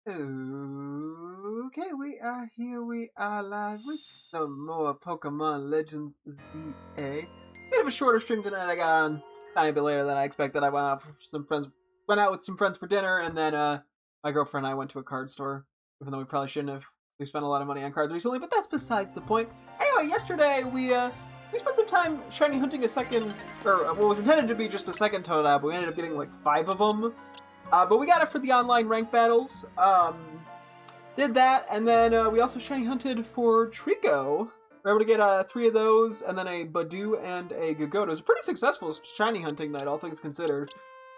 Okay, we are here. We are live with some more Pokemon Legends ZA. Bit of a shorter stream tonight. I got on a tiny bit later than I expected. I went out with some friends for dinner, and then my girlfriend and I went to a card store. Even though we probably shouldn't have. We spent a lot of money on cards recently, but that's besides the point. Anyway, yesterday we spent some time shiny hunting a second, or what was intended to be just a second Toadab, but we ended up getting like 5 of them. But we got it for the online rank battles. Did that, and then we also shiny hunted for Trico. We were able to get 3 of those, and then a Badoo and a Gagoda. It was a pretty successful shiny hunting night, all things considered.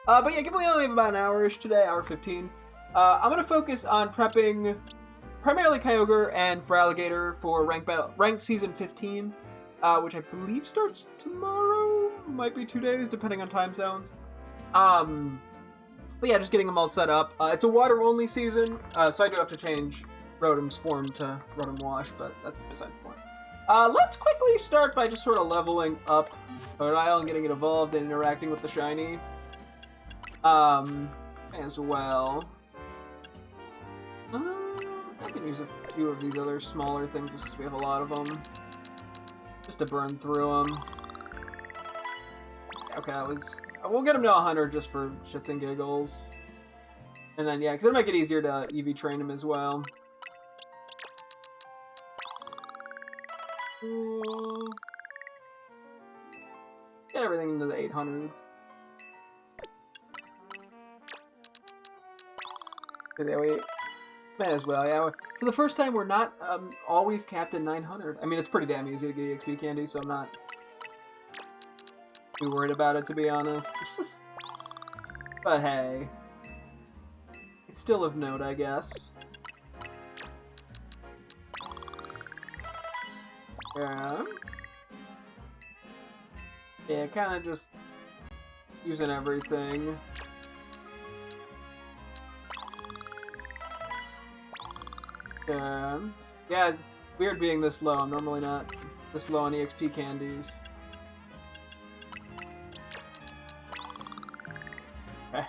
But yeah, given we only have about an hour-ish today, hour 15, I'm going to focus on prepping primarily Kyogre and Feraligatr for ranked season 15, which I believe starts tomorrow. Might be 2 days, depending on time zones. But yeah, just getting them all set up. It's a water-only season, so I do have to change Rotom's form to Rotom Wash, but that's besides the point. Let's quickly start by just sort of leveling up Totodile and getting it evolved and interacting with the shiny. As well. I can use a few of these other smaller things just because we have a lot of them. Just to burn through them. Okay, that was... We'll get him to 100 just for shits and giggles. And then, yeah, because it'll make it easier to EV train him as well. Get everything into the 800s. There we may as well, yeah. For the first time, we're not always capped at 900. I mean, it's pretty damn easy to get EXP candy, so I'm not too worried about it, to be honest. But hey, it's still of note, I guess. Yeah, kind of just using everything. Yeah, it's weird being this low. I'm normally not this low on EXP candies. Okay.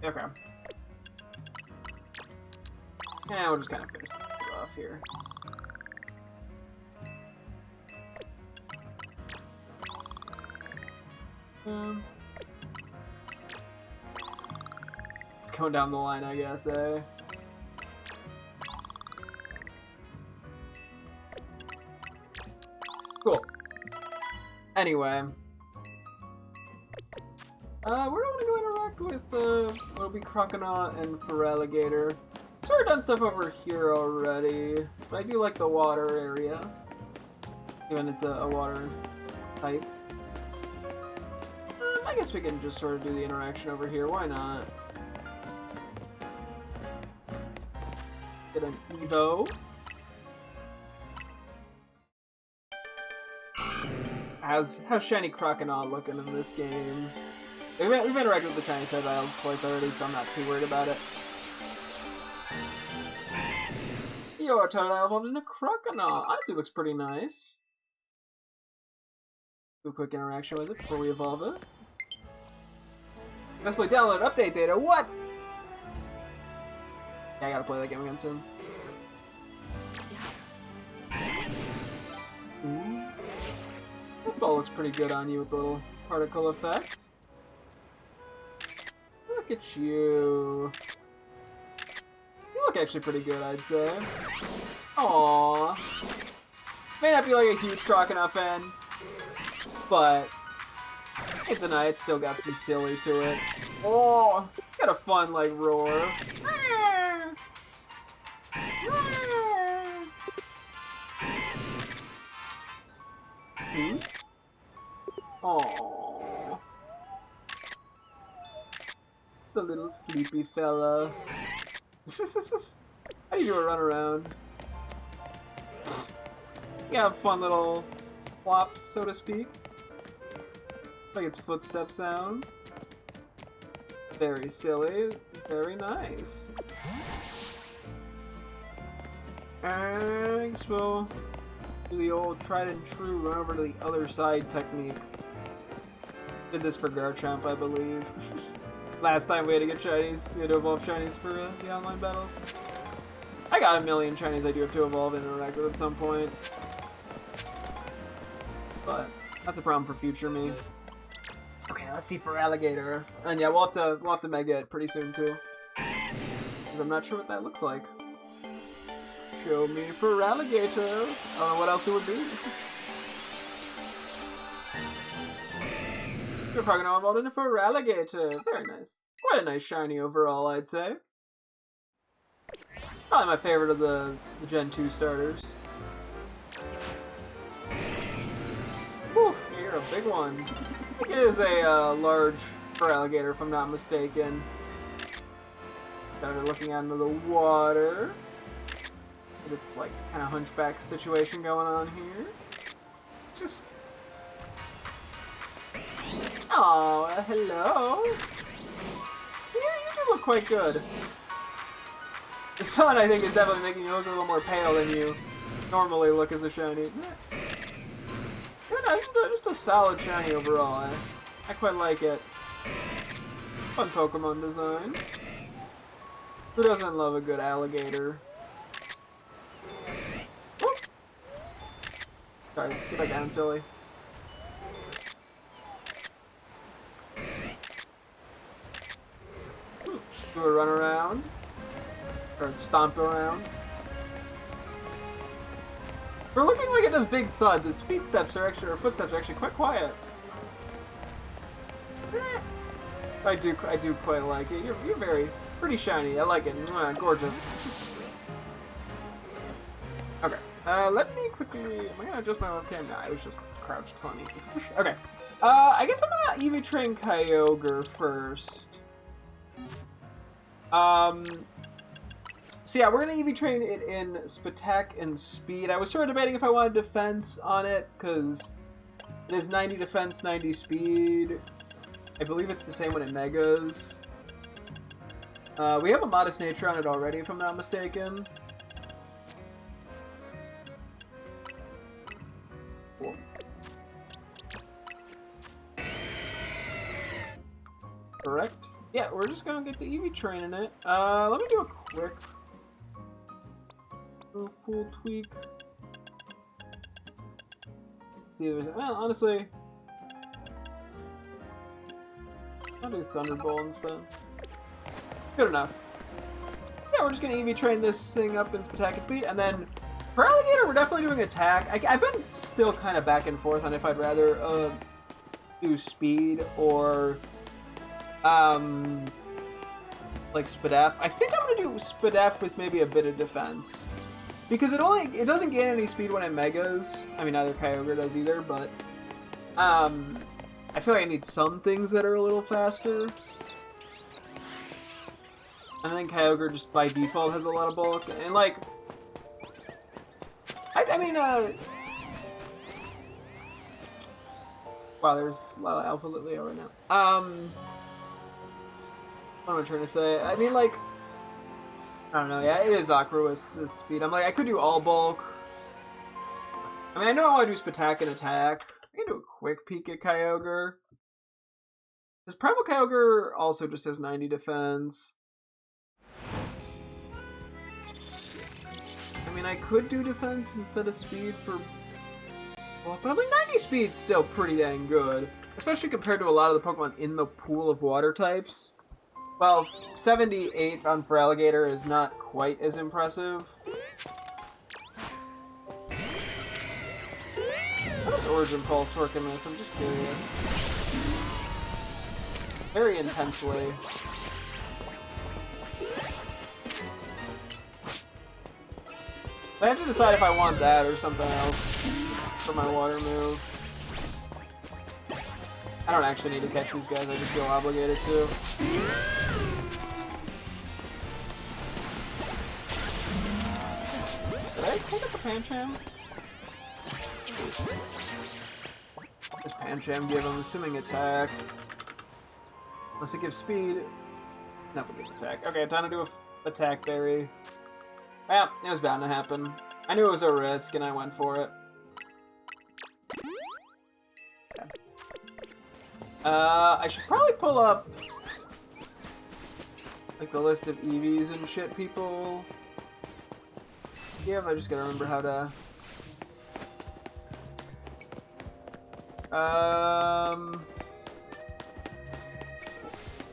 Okay. Yeah, we'll just kind of finish this off here. It's going down the line, I guess, eh? Cool. Anyway. We're going to go interact with, what'll be Croconaw and Feraligatr. Sort of done stuff over here already, but I do like the water area. Given it's a water type. I guess we can just sort of do the interaction over here, why not? Get an Evo. How's shiny Croconaw looking in this game? We've interacted with the shiny Totodile twice already, so I'm not too worried about it. Your Totodile evolved into Croconaw. Honestly, looks pretty nice. Do a quick interaction with it before we evolve it. Successfully download update data. What? Yeah, I gotta play that game again soon. Ooh. That ball looks pretty good on you with the little particle effect. Look at you. You look actually pretty good, I'd say. Aww. May not be like a huge Croconaw fan, but it's a night. It's still got some silly to it. Oh, got a fun like roar. Oh, the little sleepy fella. How do you do a run around? You have fun little flops, so to speak. Like its footstep sounds. Very silly, very nice. I guess we'll do the old tried and true run over to the other side technique. Did this for Garchomp, I believe. Last time we had to get shinies, we had to evolve shinies for the online battles. I got a million shinies I do have to evolve and interact with at some point. But that's a problem for future me. Okay, let's see for Alligator. And yeah, we'll have to mega it pretty soon too. Because I'm not sure what that looks like. Show me for Alligator. I don't know what else it would be. You're probably gonna evolve into for Alligator. Very nice. Quite a nice shiny overall, I'd say. Probably my favorite of the Gen 2 starters. Whew, you're a big one. I think it is a large for Alligator, if I'm not mistaken. Started looking out into the water. It's like kind of hunchback situation going on here. Just. Oh, hello. Yeah, you do look quite good. The sun, I think, is definitely making you look a little more pale than you normally look as a shiny. Yeah, just a solid shiny overall. I quite like it. Fun Pokemon design. Who doesn't love a good alligator? Whoop. Sorry, get back down, silly. Do a run around. Or stomp around. For looking like it does big thuds, its footsteps are actually quite quiet. I do quite like it. You're very pretty shiny. I like it. Mwah, gorgeous. Okay. Let me quickly. Am I gonna adjust my webcam? Nah, it was just crouched funny. Okay. I guess I'm gonna EV train Kyogre first. So yeah, we're gonna EV train it in Spatak and Speed. I was sort of debating if I wanted defense on it, because it is 90 defense, 90 speed. I believe it's the same when it megas. We have a modest nature on it already, if I'm not mistaken. Cool. Correct. Yeah, we're just gonna get to EV training it. Let me do a quick cool tweak. See, well, honestly, I'll do Thunderbolt instead. Good enough. Yeah, we're just gonna EV train this thing up in Spatak and Speed, and then for Alligator, we're definitely doing Attack. I've been still kind of back and forth on if I'd rather do Speed or like Spadef. I think I'm gonna do Spadef with maybe a bit of defense. Because it doesn't gain any speed when it megas. I mean, neither Kyogre does either, but I feel like I need some things that are a little faster. And I think Kyogre just by default has a lot of bulk. And like, I mean, wow, there's a lot of Alpha Litleo right now. What am I trying to say? I mean, like, I don't know, yeah, it is Aqua with speed. I'm like, I could do all bulk. I mean, I know I want to do Spatak and Attack. I can do a quick peek at Kyogre. This Primal Kyogre also just has 90 defense. I mean, I could do defense instead of speed for... Well, but I mean, 90 speed's still pretty dang good. Especially compared to a lot of the Pokemon in the pool of water types. Well, 78 on for Alligator is not quite as impressive. How does Origin Pulse work in this? I'm just curious. Very intensely. I have to decide if I want that or something else for my water move. I don't actually need to catch these guys, I just feel obligated to. Did I take up the Pancham? Does Pancham give, I'm assuming, attack? Unless it gives speed. No, it gives attack. Okay, time to do a attack berry. Well, it was bound to happen. I knew it was a risk, and I went for it. Okay. I should probably pull up like the list of EVs and shit people give. I just gotta remember how to.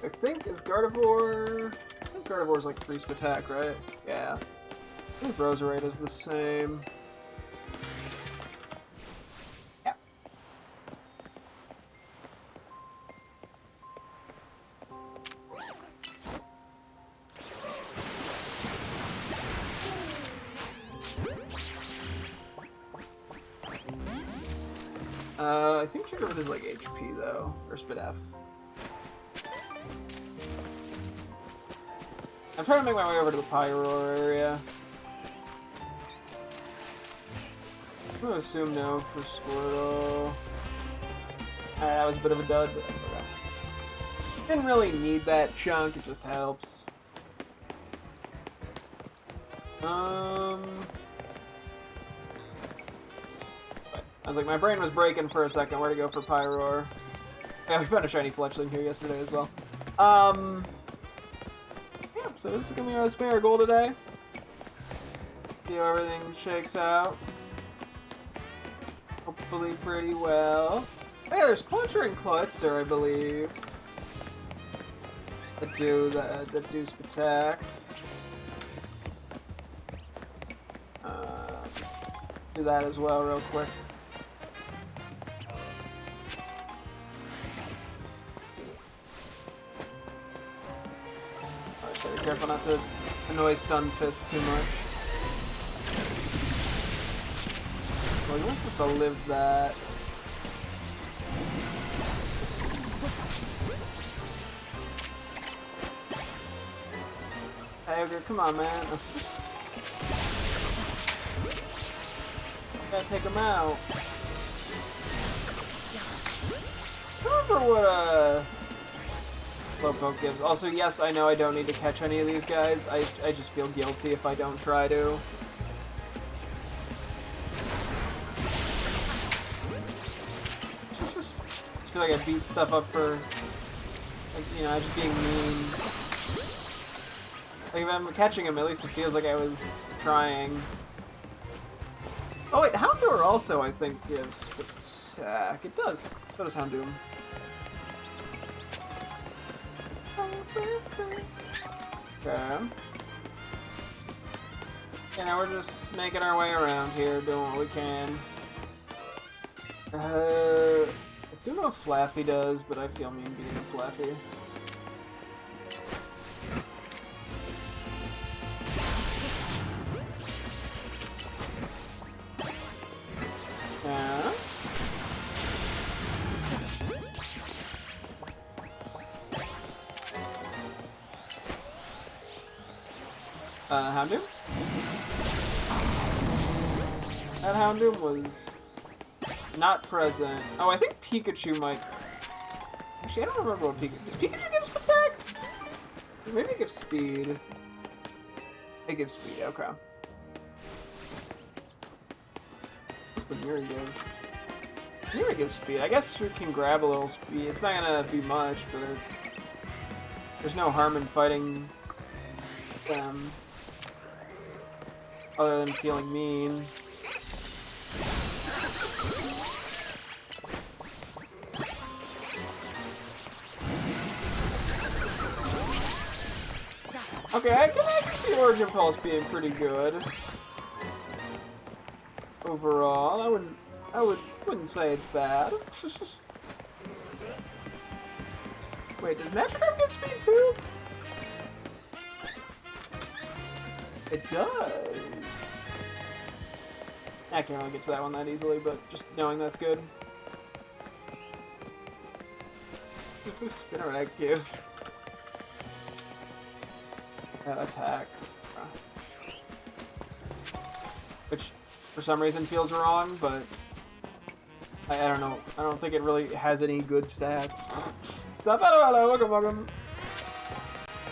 I think is Gardevoir. I think Gardevoir's like 3 attack, right? Yeah. I think Roserade is the same. Yeah. I think Trigger is like HP though, or Spit F. I'm trying to make my way over to the Pyroar area. I'm gonna assume no for Squirtle. That was a bit of a dud, but that's okay. Didn't really need that chunk, it just helps. I was like, my brain was breaking for a second where to go for Pyroar. Yeah, we found a shiny Fletchling here yesterday as well. Yeah, so this is gonna be our spare goal today. See how everything shakes out. Hopefully pretty well. Oh yeah, there's Cluncher and Klutzer, I believe. That do attack. Do that as well real quick. Alright, so be careful not to annoy Stunfisk too much. Well, you're not supposed to live that. Hey, Ogre, come on, man. Gotta take him out. I remember what Slowpoke gives. Also, yes, I know I don't need to catch any of these guys. I just feel guilty if I don't try to. I feel like I beat stuff up for, like, you know, just being mean. Like, if I'm catching him, at least it feels like I was trying. Oh wait, Houndour also, I think, gives attack. It does. So does Houndoom. Okay. Yeah, now we're just making our way around here, doing what we can. I don't know if Flaffy does, but I feel mean beating a Flaffy. Yeah. Houndoom? That Houndoom was not present. Oh, I think Pikachu might... Actually, I don't remember what Pikachu... Does Pikachu give attack? Maybe it gives speed. It gives speed, okay. What's Baniri give? Baniri gives speed. I guess we can grab a little speed. It's not gonna be much, but there's no harm in fighting them. Other than feeling mean. Okay, I can see Origin Pulse being pretty good. Overall, I wouldn't say it's bad. Wait, does Magikarp give speed too? It does. I can't really get to that one that easily, but just knowing that's good. What does Spinnerack give? Attack. Which, for some reason, feels wrong, but I don't know. I don't think it really has any good stats. Stop! Hello, welcome.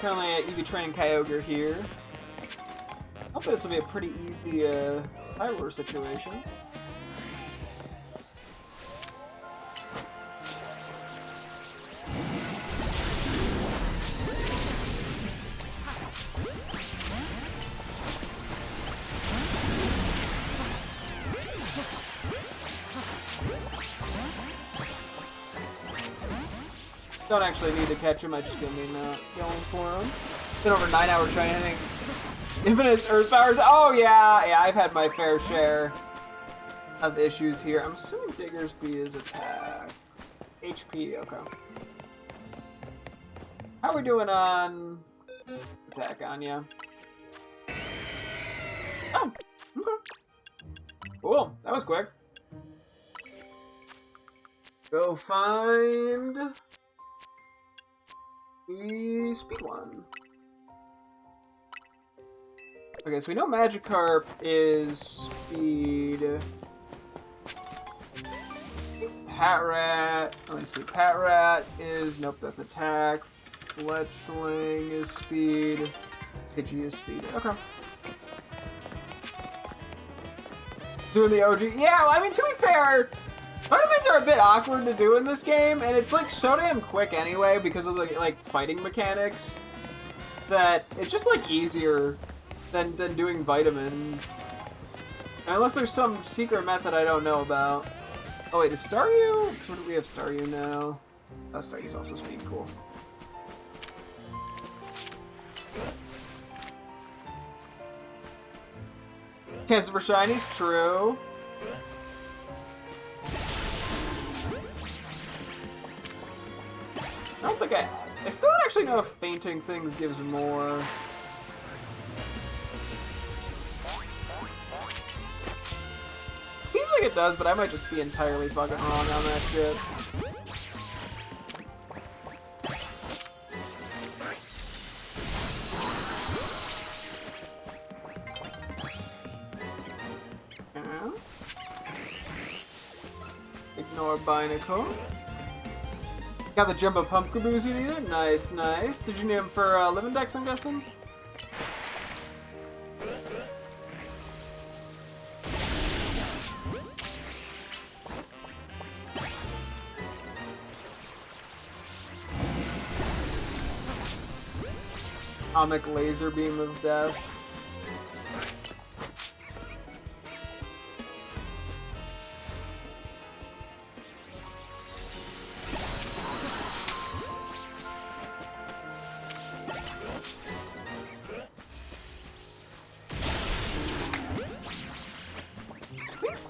Currently at EV training Kyogre here. Hopefully this will be a pretty easy Hyrule situation. Don't actually need to catch him, I just get me going for him. Been over 9-hour training. Infinite Earth Powers. Oh yeah, I've had my fair share of issues here. I'm assuming Diggersby is attack. HP, okay. How are we doing on attack, Anya? Oh, okay. Cool, that was quick. Go find the speed one. Okay, so we know Magikarp is speed. Patrat. Let me see. Patrat is. Nope, that's attack. Fletchling is speed. Pidgey is speed. Okay. Doing the OG. Yeah, well, I mean, to be fair, vitamins are a bit awkward to do in this game, and it's like so damn quick anyway because of the like fighting mechanics that it's just like easier than doing vitamins. Unless there's some secret method I don't know about. Oh wait, is Staryu? What do we have Staryu now? Oh, Staryu's also speed, cool. Chances for shinies, true. I don't think I still don't actually know if fainting things gives more. Seems like it does, but I might just be entirely fucking wrong on that shit. Ignore Binacle. Got the Jumbo Pump Caboose you needed? Nice, nice. Did you need him for Living Dex, I'm guessing? Atomic Laser Beam of Death.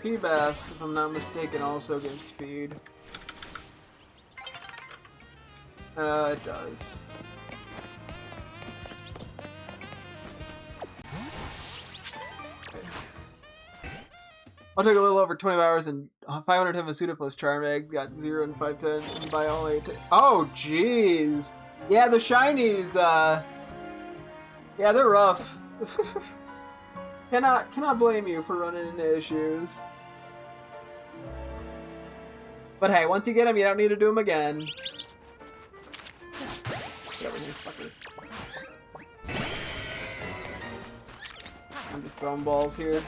Feebas, if I'm not mistaken, also gives speed. It does. I'll take a little over 20 hours and 500 Himasuda plus Charm Egg. Got 0 and 510 and by all 8. Oh, jeez. Yeah, the shinies, yeah, they're rough. Cannot blame you for running into issues. But hey, once you get them, you don't need to do them again. Get over here, fucker. I'm just throwing balls here.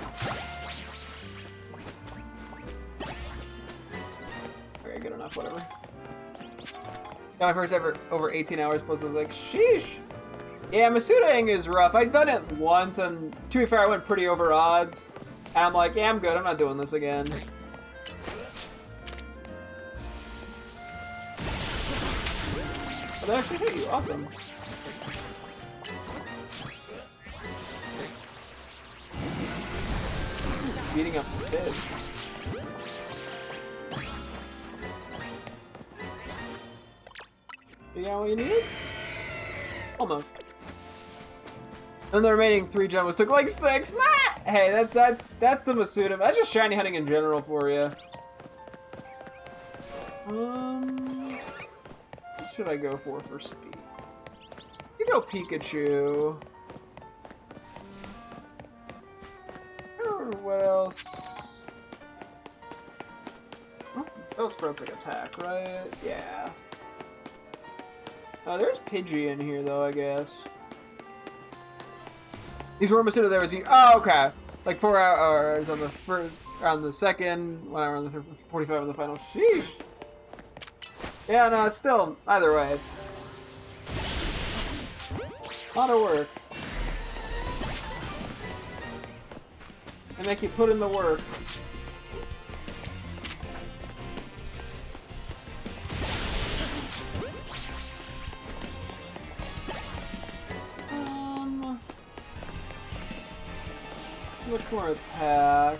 Okay, good enough, whatever. Got my first ever over 18 hours plus I was like, sheesh! Yeah, Masuda-ing is rough. I've done it once, and to be fair, I went pretty over odds. And I'm like, yeah, I'm good. I'm not doing this again. Oh, they actually hit you. Awesome. Beating up the fish. You got what you need? Almost. And the remaining 3 Jumbos took like 6. Nah! Hey, that's the Masuda. That's just shiny hunting in general for you. What should I go for speed? You go Pikachu. Or what else? Oh, Bellsprout's like attack, right? Yeah. There's Pidgey in here though, I guess. These weren't Masuda, there was you. Oh, okay. Like 4 hours on the first, on the second, 1 hour on the third, 45 on the final. Sheesh. Yeah, no, still, either way, it's a lot of work. They make you put in the work. Look more attack.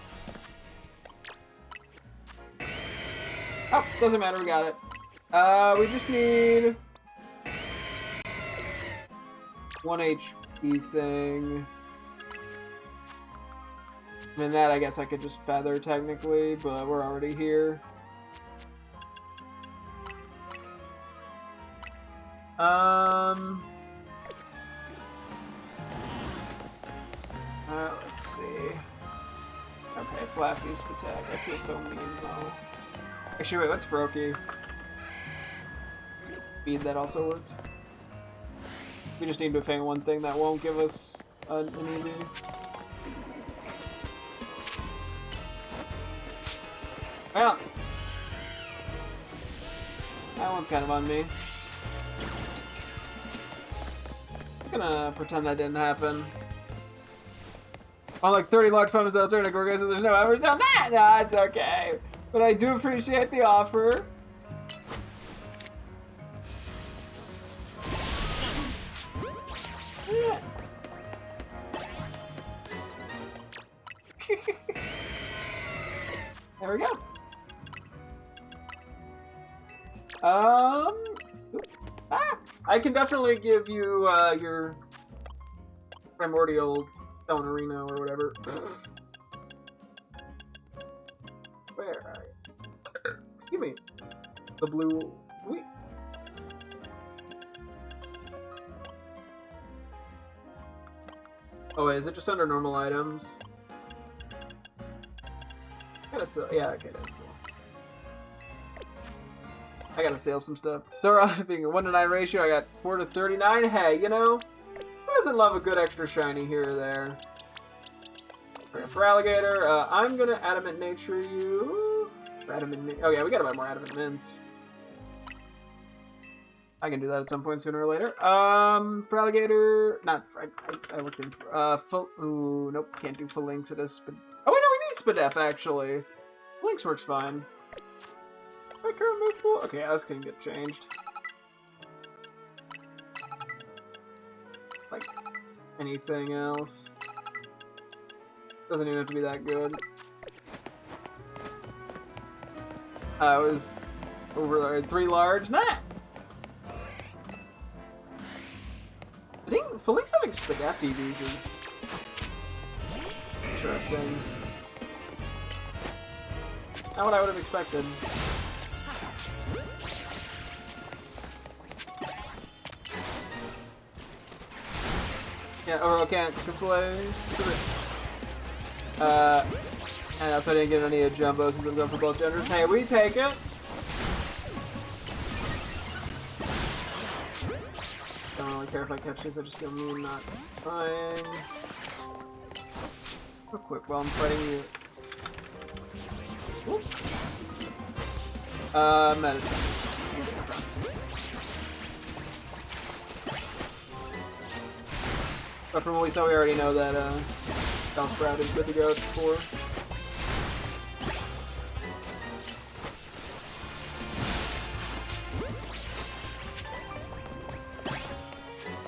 Oh, doesn't matter, we got it. We just need 1 HP thing. I mean, that I guess I could just feather technically, but we're already here. Let's see. Okay, Flaffy's attack. I feel so mean though. Actually, wait, what's Froakie? Speed, that also works. We just need to fang one thing that won't give us an easy. Well, that one's kind of on me. I'm gonna pretend that didn't happen. On like 30 large pumpers that'll turn to Gorgas, so there's no average down that! Nah, it's okay. But I do appreciate the offer. Yeah. There we go. I can definitely give you your primordial Stone Arena or whatever. Where are you? Excuse me. The blue. Wait. Oh wait, is it just under normal items? I gotta sell. Yeah, okay, that's cool. I gotta sell some stuff. So, being a 1-to-9 ratio, I got 4 to 39. Hey, you know, who doesn't love a good extra shiny here or there? For Alligator, I'm gonna Adamant Nature you. For Adamant, oh yeah, we gotta buy more Adamant Mints. I can do that at some point sooner or later. For Alligator, not for, I looked in for, ooh, nope, can't do full links. It is, oh wait, no, we need Spadef actually. Links works fine. My current move pool? Okay, that's gonna get changed. Like, anything else? Doesn't even have to be that good. I was over 3 large. Nah! I think Felix having Spadef EVs is interesting. Not what I would have expected. Yeah, Oro can't play. And also I didn't get any jumbos and them for both genders. Hey, we take it. Don't really care if I catch these, I just feel mean not trying. Real quick while I'm fighting you. Medicine. But from what we saw, we already know that Bellsprout is good to go for.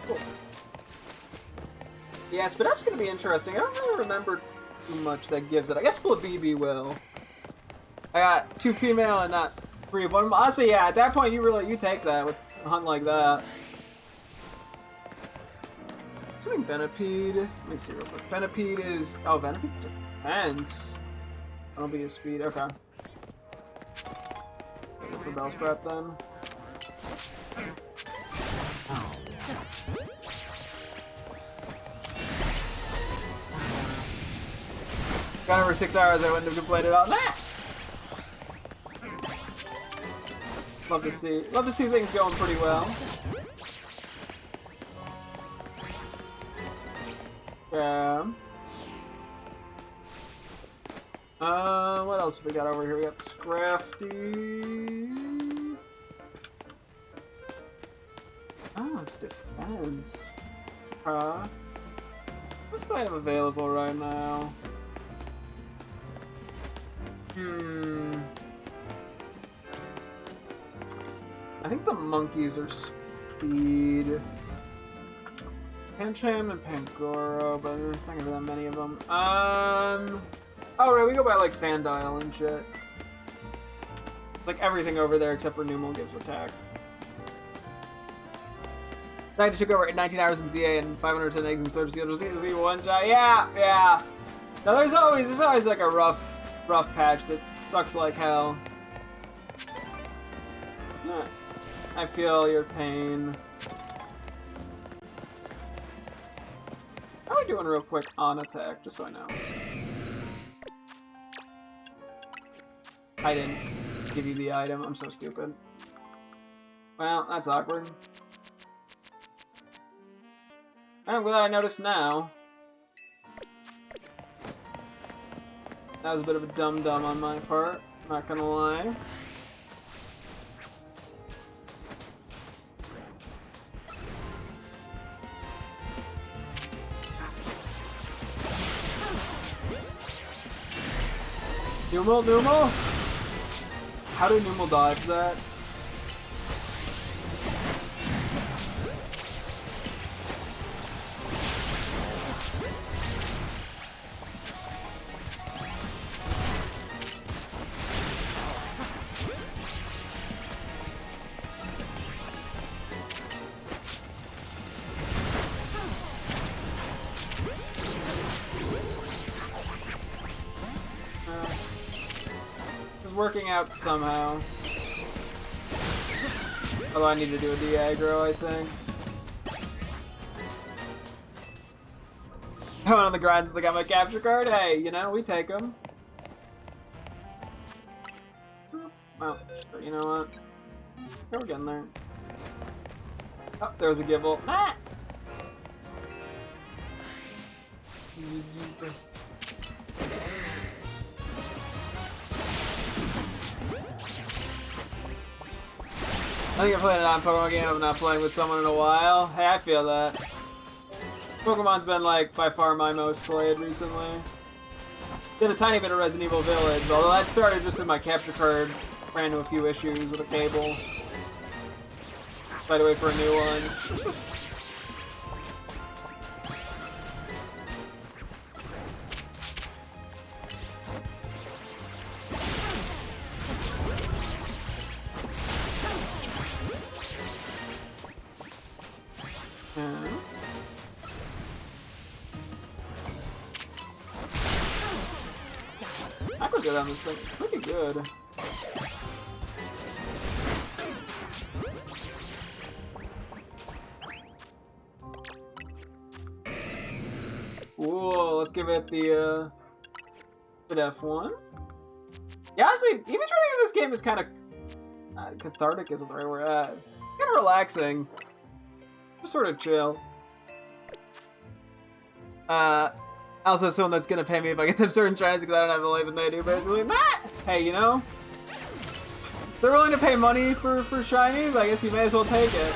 Cool. Yeah, Spadef's gonna be interesting. I don't really remember too much that gives it. I guess Flabibi will. I got 2 female and not 3 of one. Honestly, yeah, at that point you take that with a hunt like that. Assuming Venipede. Let me see real quick. Venipede is. Oh, Venipede's defense. That'll be his speed. Okay. Go for Bellsprout then. Got over 6 hours, I wouldn't have complained about that. Love to see things going pretty well. Yeah. What else have we got over here? We got Scrafty. Oh, it's defense. What do I have available right now? I think the monkeys are speed. Pancham and Pangoro, but there's not gonna be that many of them. Oh right, we go by like Sandile and shit. Like everything over there except for Numel gives attack. I took over 19 hours in ZA and 510 eggs in Surge Seal. Just need to see one shot. Yeah. Now there's always like a rough patch that sucks like hell. I feel your pain. How are we doing real quick on attack, just so I know? I didn't give you the item. I'm so stupid. Well, that's awkward. I'm glad I noticed now. That was a bit of a dum-dum on my part, not gonna lie. Numel? How did Numel dodge that? Working out somehow. Although I need to do a de-aggro, I think. I went on the grind since I got my capture card. Hey, you know, we take them. Well, you know what? Yeah, we're getting there. Oh, there was a Gibble. Ah! I think I'm playing a non-Pokemon game. I'm not playing with someone in a while. Hey, I feel that. Pokemon's been, like, by far my most played recently. Did a tiny bit of Resident Evil Village, although that started just because my capture card ran into a few issues with a cable. Tried to wait for a new one. I could get on this thing. It's pretty good. Whoa, let's give it the F1. Yeah, honestly, even training in this game is kind of cathartic isn't the right word. Kind of relaxing. Just sort of chill. Also, someone that's gonna pay me if I get them certain shinies because I don't have the life and they do, basically. Hey, you know? If they're willing to pay money for shinies, I guess you may as well take it.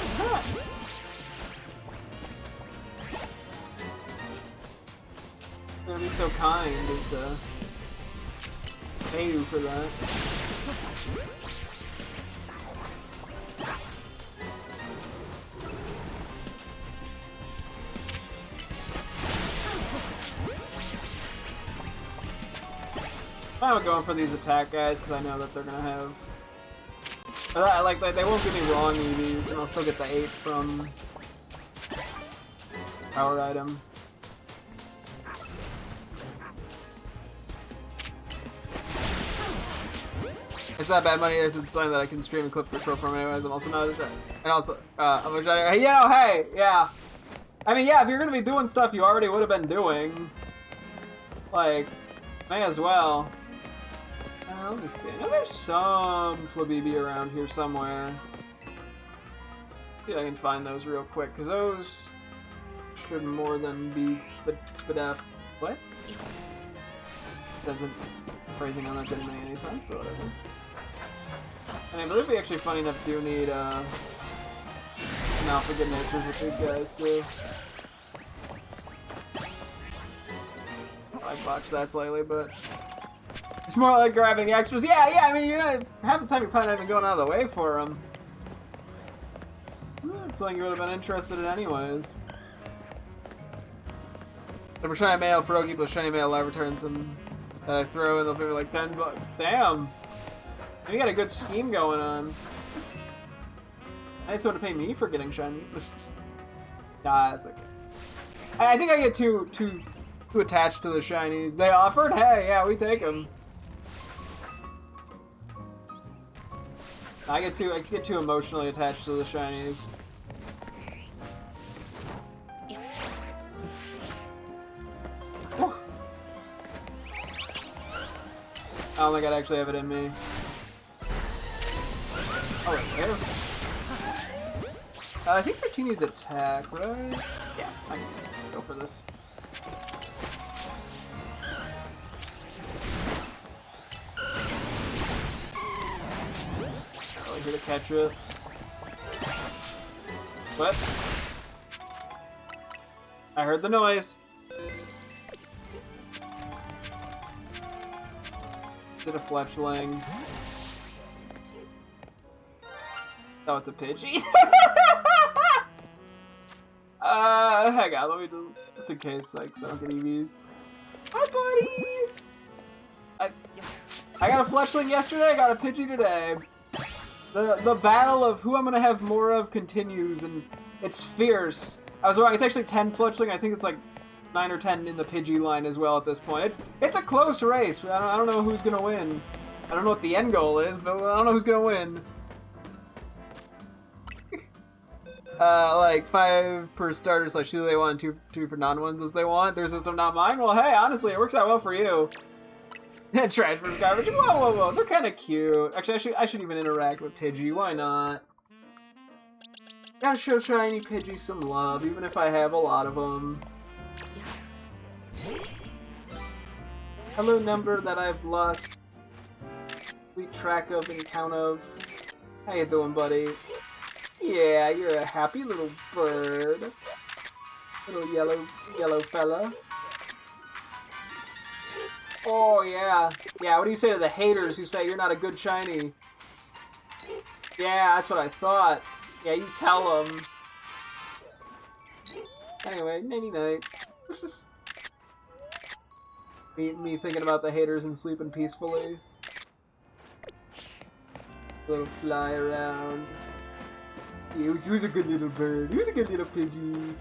They'll be so kind as to pay you for that. I'm going for these attack guys because I know that they're gonna have. I like that they won't give me wrong EVs, and I'll still get the 8 from power item. It's not bad money. It's something that I can stream and clip for short form anyways. I'm also not a shot. And also, I'm a shot. You know, hey, yeah. I mean, yeah. If you're gonna be doing stuff you already would have been doing, like, may as well. Let me see. I know there's some Flabibi around here somewhere. See if I can find those real quick, because those should more than be SPDF. What? Doesn't, the phrasing on that didn't make any sense, but whatever. And I believe we actually, funny enough, do need some alpha good natures with these guys too. I botched that slightly, but it's more like grabbing extras. Yeah, I mean, you're gonna half the time you're probably not even going out of the way for them. It's something you would have been interested in anyways. If we're shiny mail, Ferogi plus shiny mail live returns and throw in, they'll pay me like $10. Damn! You got a good scheme going on. Nice one to pay me for getting shinies. Nah, that's okay. I think I get too attached to the shinies. They offered? Hey, yeah, we take them. I get too emotionally attached to the shinies. I don't think I'd actually have it in me. Oh, wait, there. I think Martini's attack, right? Yeah, I can go for this. Really here to catch it. What? I heard the noise. Did a fletchling. Oh, it's a Pidgey. Hang on, let me just in case, like, so I don't get EVs. Hi, buddy! I got a fletchling yesterday, I got a Pidgey today. The battle of who I'm gonna have more of continues, and it's fierce. I was wrong, it's actually 10 fletchling, I think it's like 9 or 10 in the Pidgey line as well at this point. It's a close race. I don't know who's gonna win. I don't know what the end goal is, but I don't know who's gonna win. Like 5 per starter slash 2 they want, 2 for non-ones as they want. Their system, not mine. Well, hey, honestly, it works out well for you. Trash for garbage. Whoa. They're kind of cute. Actually, I should even interact with Pidgey. Why not? Gotta show shiny Pidgey some love, even if I have a lot of them. Hello, number that I've lost complete track of and count of. How you doing, buddy? Yeah, you're a happy little bird. Little yellow fella. Oh, yeah. Yeah, what do you say to the haters who say you're not a good shiny? Yeah, that's what I thought. Yeah, you tell them. Anyway, nighty-night. me thinking about the haters and sleeping peacefully. Little fly around. Yeah, who's a good little bird? Who's a good little Pidgey?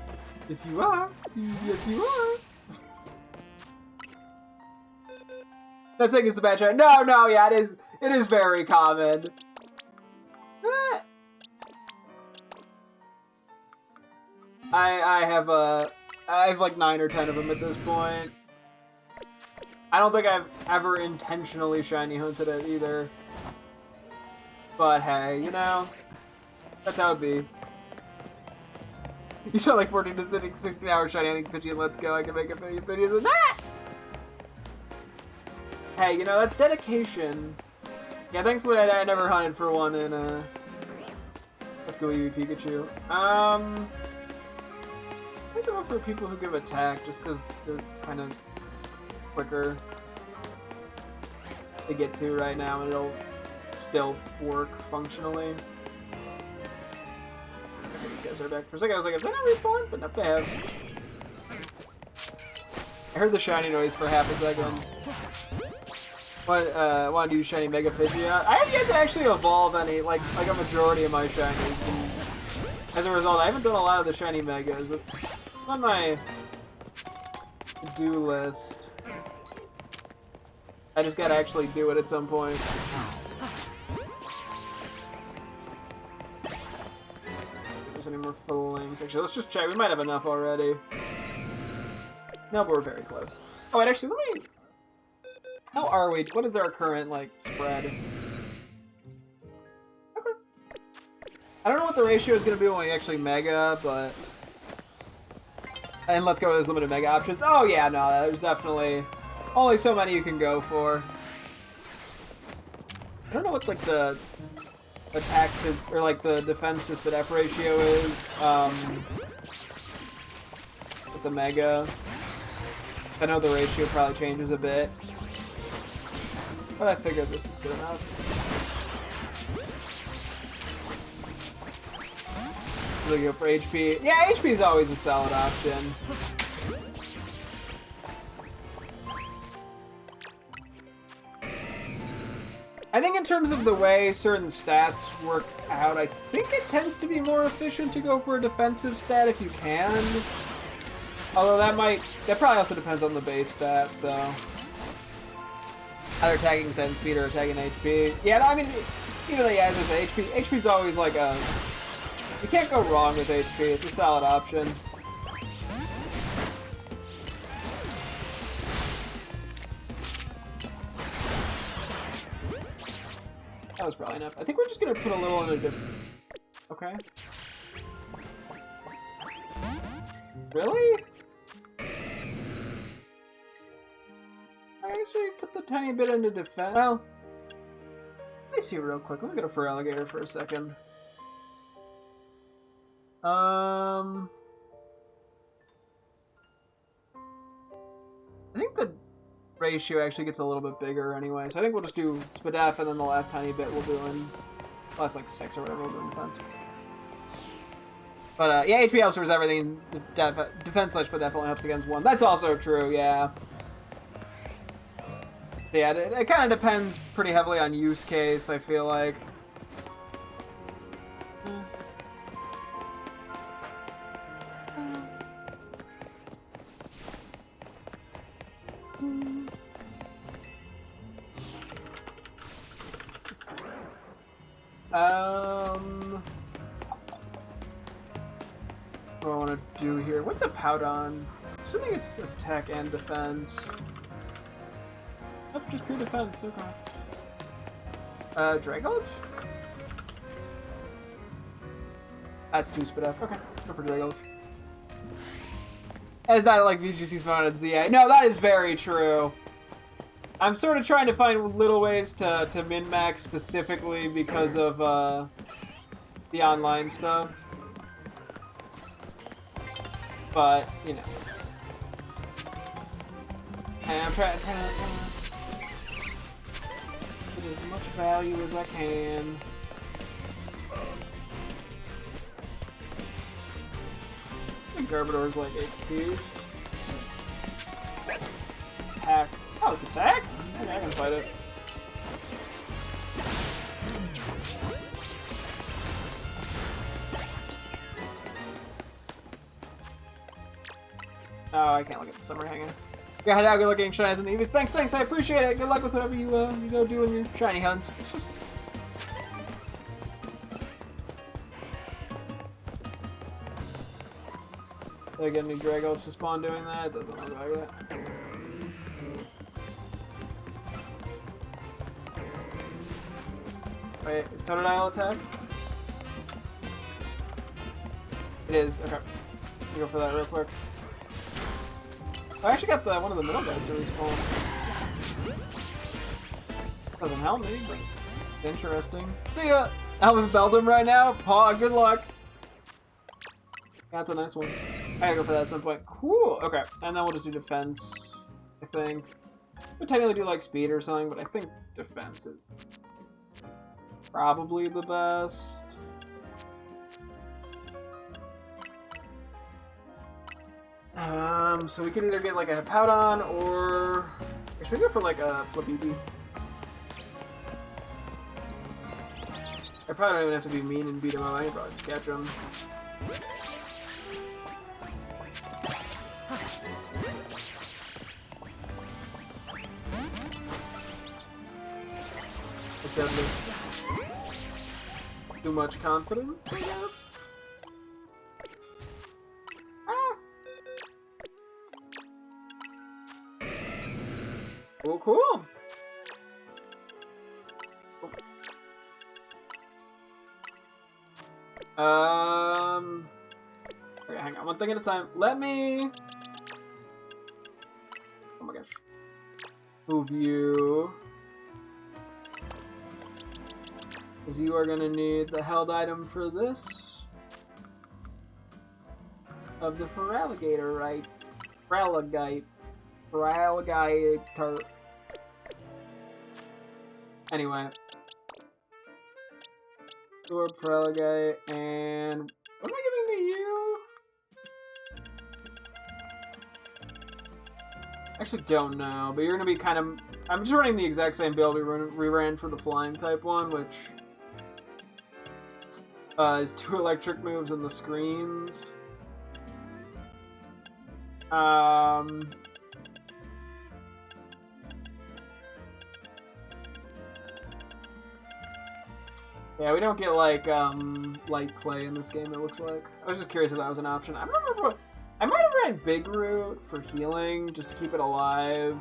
Yes, you are. Yes, you are. That's like it's a bad try. No, yeah, it is very common. I have like 9 or 10 of them at this point. I don't think I've ever intentionally shiny hunted it either. But hey, you know, that's how it be. You spent like 14 to 16 hours shiny hunting Pidgey and let's go. I can make a million videos of that! Hey, you know, that's dedication. Yeah, thankfully I never hunted for one in, let's go Eevee Pikachu. I should go for people who give attack, just because they're kind of quicker to get to right now, and it'll still work functionally. You guys are back for a second. I was like, have they not respawned? But nope, they have. I heard the shiny noise for half a second. Want to do shiny Mega Pidgey? I have yet to actually evolve any, like a majority of my shinies. And as a result, I haven't done a lot of the shiny Megas. It's on my to-do list. I just gotta actually do it at some point. If there's any more fillings. Actually, let's just check. We might have enough already. No, but we're very close. Oh, wait, actually, let me... How are we? What is our current, like, spread? Okay. I don't know what the ratio is going to be when we actually mega, but... And let's go with those limited mega options. Oh yeah, no, there's definitely only so many you can go for. I don't know what like the attack to or like the defense to SPDF ratio is. With the mega. I know the ratio probably changes a bit. But I figured this is good enough. Really go for HP. Yeah, HP is always a solid option. I think in terms of the way certain stats work out, I think it tends to be more efficient to go for a defensive stat if you can. Although that probably also depends on the base stat, so. Either attacking stat and speed or attacking HP. Yeah, no, I mean, even though, yeah, as I say, HP's always like a. You can't go wrong with HP, it's a solid option. That was probably enough. I think we're just gonna put a little in a Okay. Really? I guess we put the tiny bit into defense. Well, let me see real quick. Let me go for alligator for a second. I think the ratio actually gets a little bit bigger anyway, so I think we'll just do SPDF and then the last tiny bit we'll do in last like 6 or whatever we'll do in defense. But yeah, HP helps with everything. Defense slash SPDF only helps against 1. That's also true, yeah. Yeah, it kind of depends pretty heavily on use case, I feel like. What do I want to do here? What's a Powdon? Assuming it's attack and defense. Oh, just pure defense, okay. Dragulch? That's 2 SPDF. Okay, let's go for Dragulch. Is that like VGC's phone at ZA? No, that is very true. I'm sort of trying to find little ways to min-max specifically because of the online stuff. But, you know. And I'm trying to get as much value as I can. I think Garbodor's like HP. Attack. Oh, it's attack? Okay, I can fight it. Oh, I can't look at the summer hanging. Yeah, how good looking shinies and Eevees. Thanks, I appreciate it. Good luck with whatever you go do in your shiny hunts. Did I get any Dragulch to spawn doing that? It doesn't look like that. Wait, is Totodile attack? It is, okay. I'll go for that real quick. I actually got one of the middle guys to respawn. Doesn't help me, but it's interesting. See ya! Alvin Beldum right now. Paw, good luck. That's a nice one. I gotta go for that at some point. Cool. Okay, and then we'll just do defense. I think we'll technically do like speed or something, but I think defense is probably the best. So we could either get like a Powdon or should we go for like a Flabébé? I probably don't even have to be mean and beat him up. I can probably just catch him. Too much confidence, I guess. Cool, cool. Okay, hang on, one thing at a time. Let me... Oh my gosh. Move you. Because you are going to need the held item for this. Of the Feraligator, right? Feraligator. Anyway. Orb, Feraligator, and... What am I giving to you? I actually don't know, but you're going to be kind of... I'm just running the exact same build we ran for the flying type one, which... is 2 electric moves and the screens. Yeah, we don't get, like, light clay in this game, it looks like. I was just curious if that was an option. I remember what... I might have ran Big Root for healing, just to keep it alive.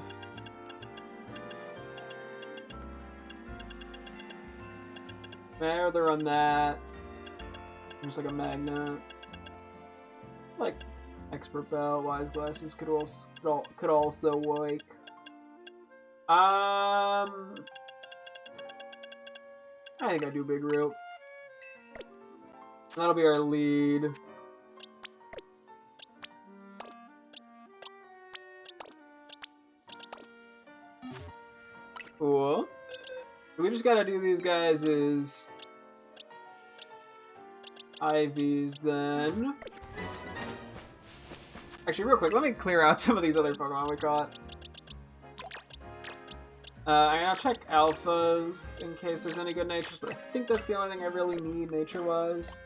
I'd rather run that. Just like a magnet. Like, Expert Belt, Wise Glasses could also work. I think I do Big Root. That'll be our lead. Cool. We just gotta do these guys as IVs then. Actually, real quick, let me clear out some of these other Pokemon we caught. I'm gonna check alphas in case there's any good natures, but I think that's the only thing I really need nature-wise.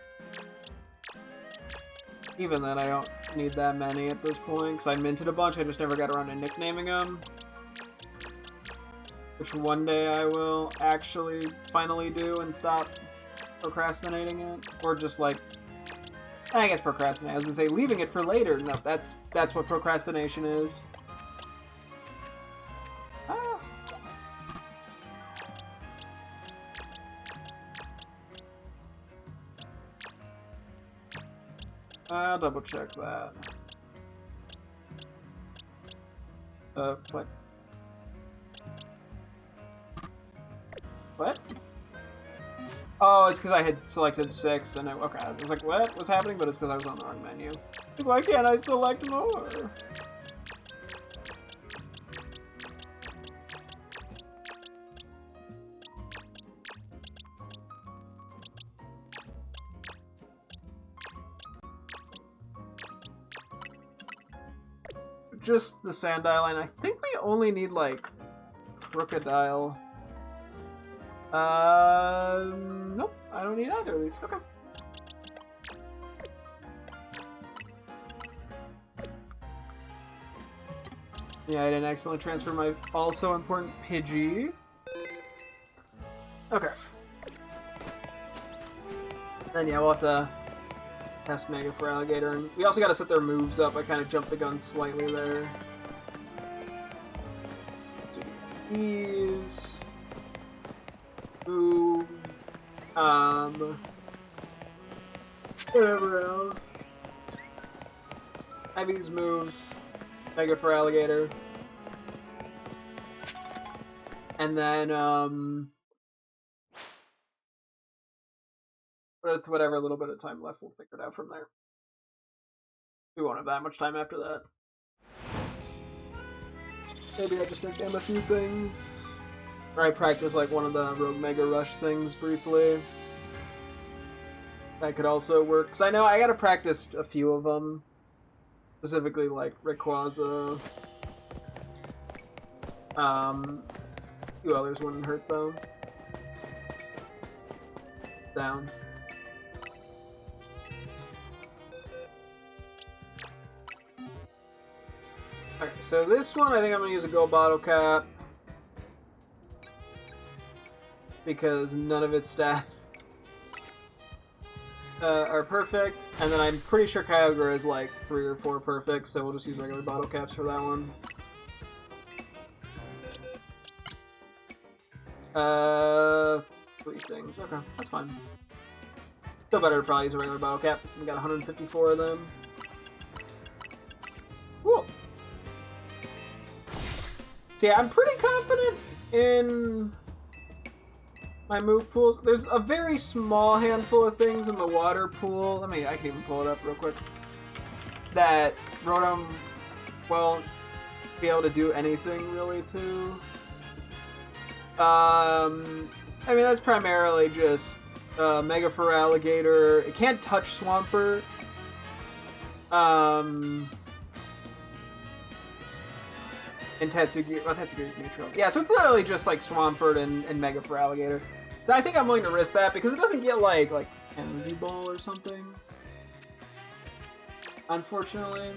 Even then, I don't need that many at this point, because I minted a bunch, I just never got around to nicknaming them. Which one day I will actually finally do and stop procrastinating it. Or just like, I guess procrastinate. I was gonna say leaving it for later. No, that's what procrastination is. Ah. I'll double check that. What? What? Oh, it's because I had selected 6, and okay, I was like, what was happening? But it's because I was on the wrong menu. Like, why can't I select more? Just the Sandile, and I think we only need, like, Crocodile. Nope, I don't need either of these. Okay. Yeah, I didn't accidentally transfer my also important Pidgey. Okay. Then yeah, we'll have to test Mega for Alligator, and we also got to set their moves up. I kind of jumped the gun slightly there. Do these moves, whatever else. I have these moves, Mega for Alligator, and then with whatever little bit of time left, we'll figure it out from there. We won't have that much time after that. Maybe I just nickname a few things. Or I practice like one of the Rogue Mega Rush things briefly. That could also work. Because I know I gotta practice a few of them. Specifically like Rayquaza. Few others wouldn't hurt though. Down. Okay, so this one I think I'm gonna use a Gold Bottle Cap. Because none of its stats are perfect, and then I'm pretty sure Kyogre is like 3 or 4 perfect, so we'll just use regular bottle caps for that one. 3 things. Okay, that's fine. Still better to probably use a regular bottle cap. We got 154 of them. So yeah, I'm pretty confident in my move pools. There's a very small handful of things in the water pool. I can even pull it up real quick. That Rotom won't be able to do anything really to. That's primarily just Mega Feraligatr. It can't touch Swampert. And Tatsugiri. Well, Tatsugiri's neutral. Yeah, so it's literally just like Swampert and Mega Feraligatr. So I think I'm willing to risk that because it doesn't get like Energy Ball or something. Unfortunately.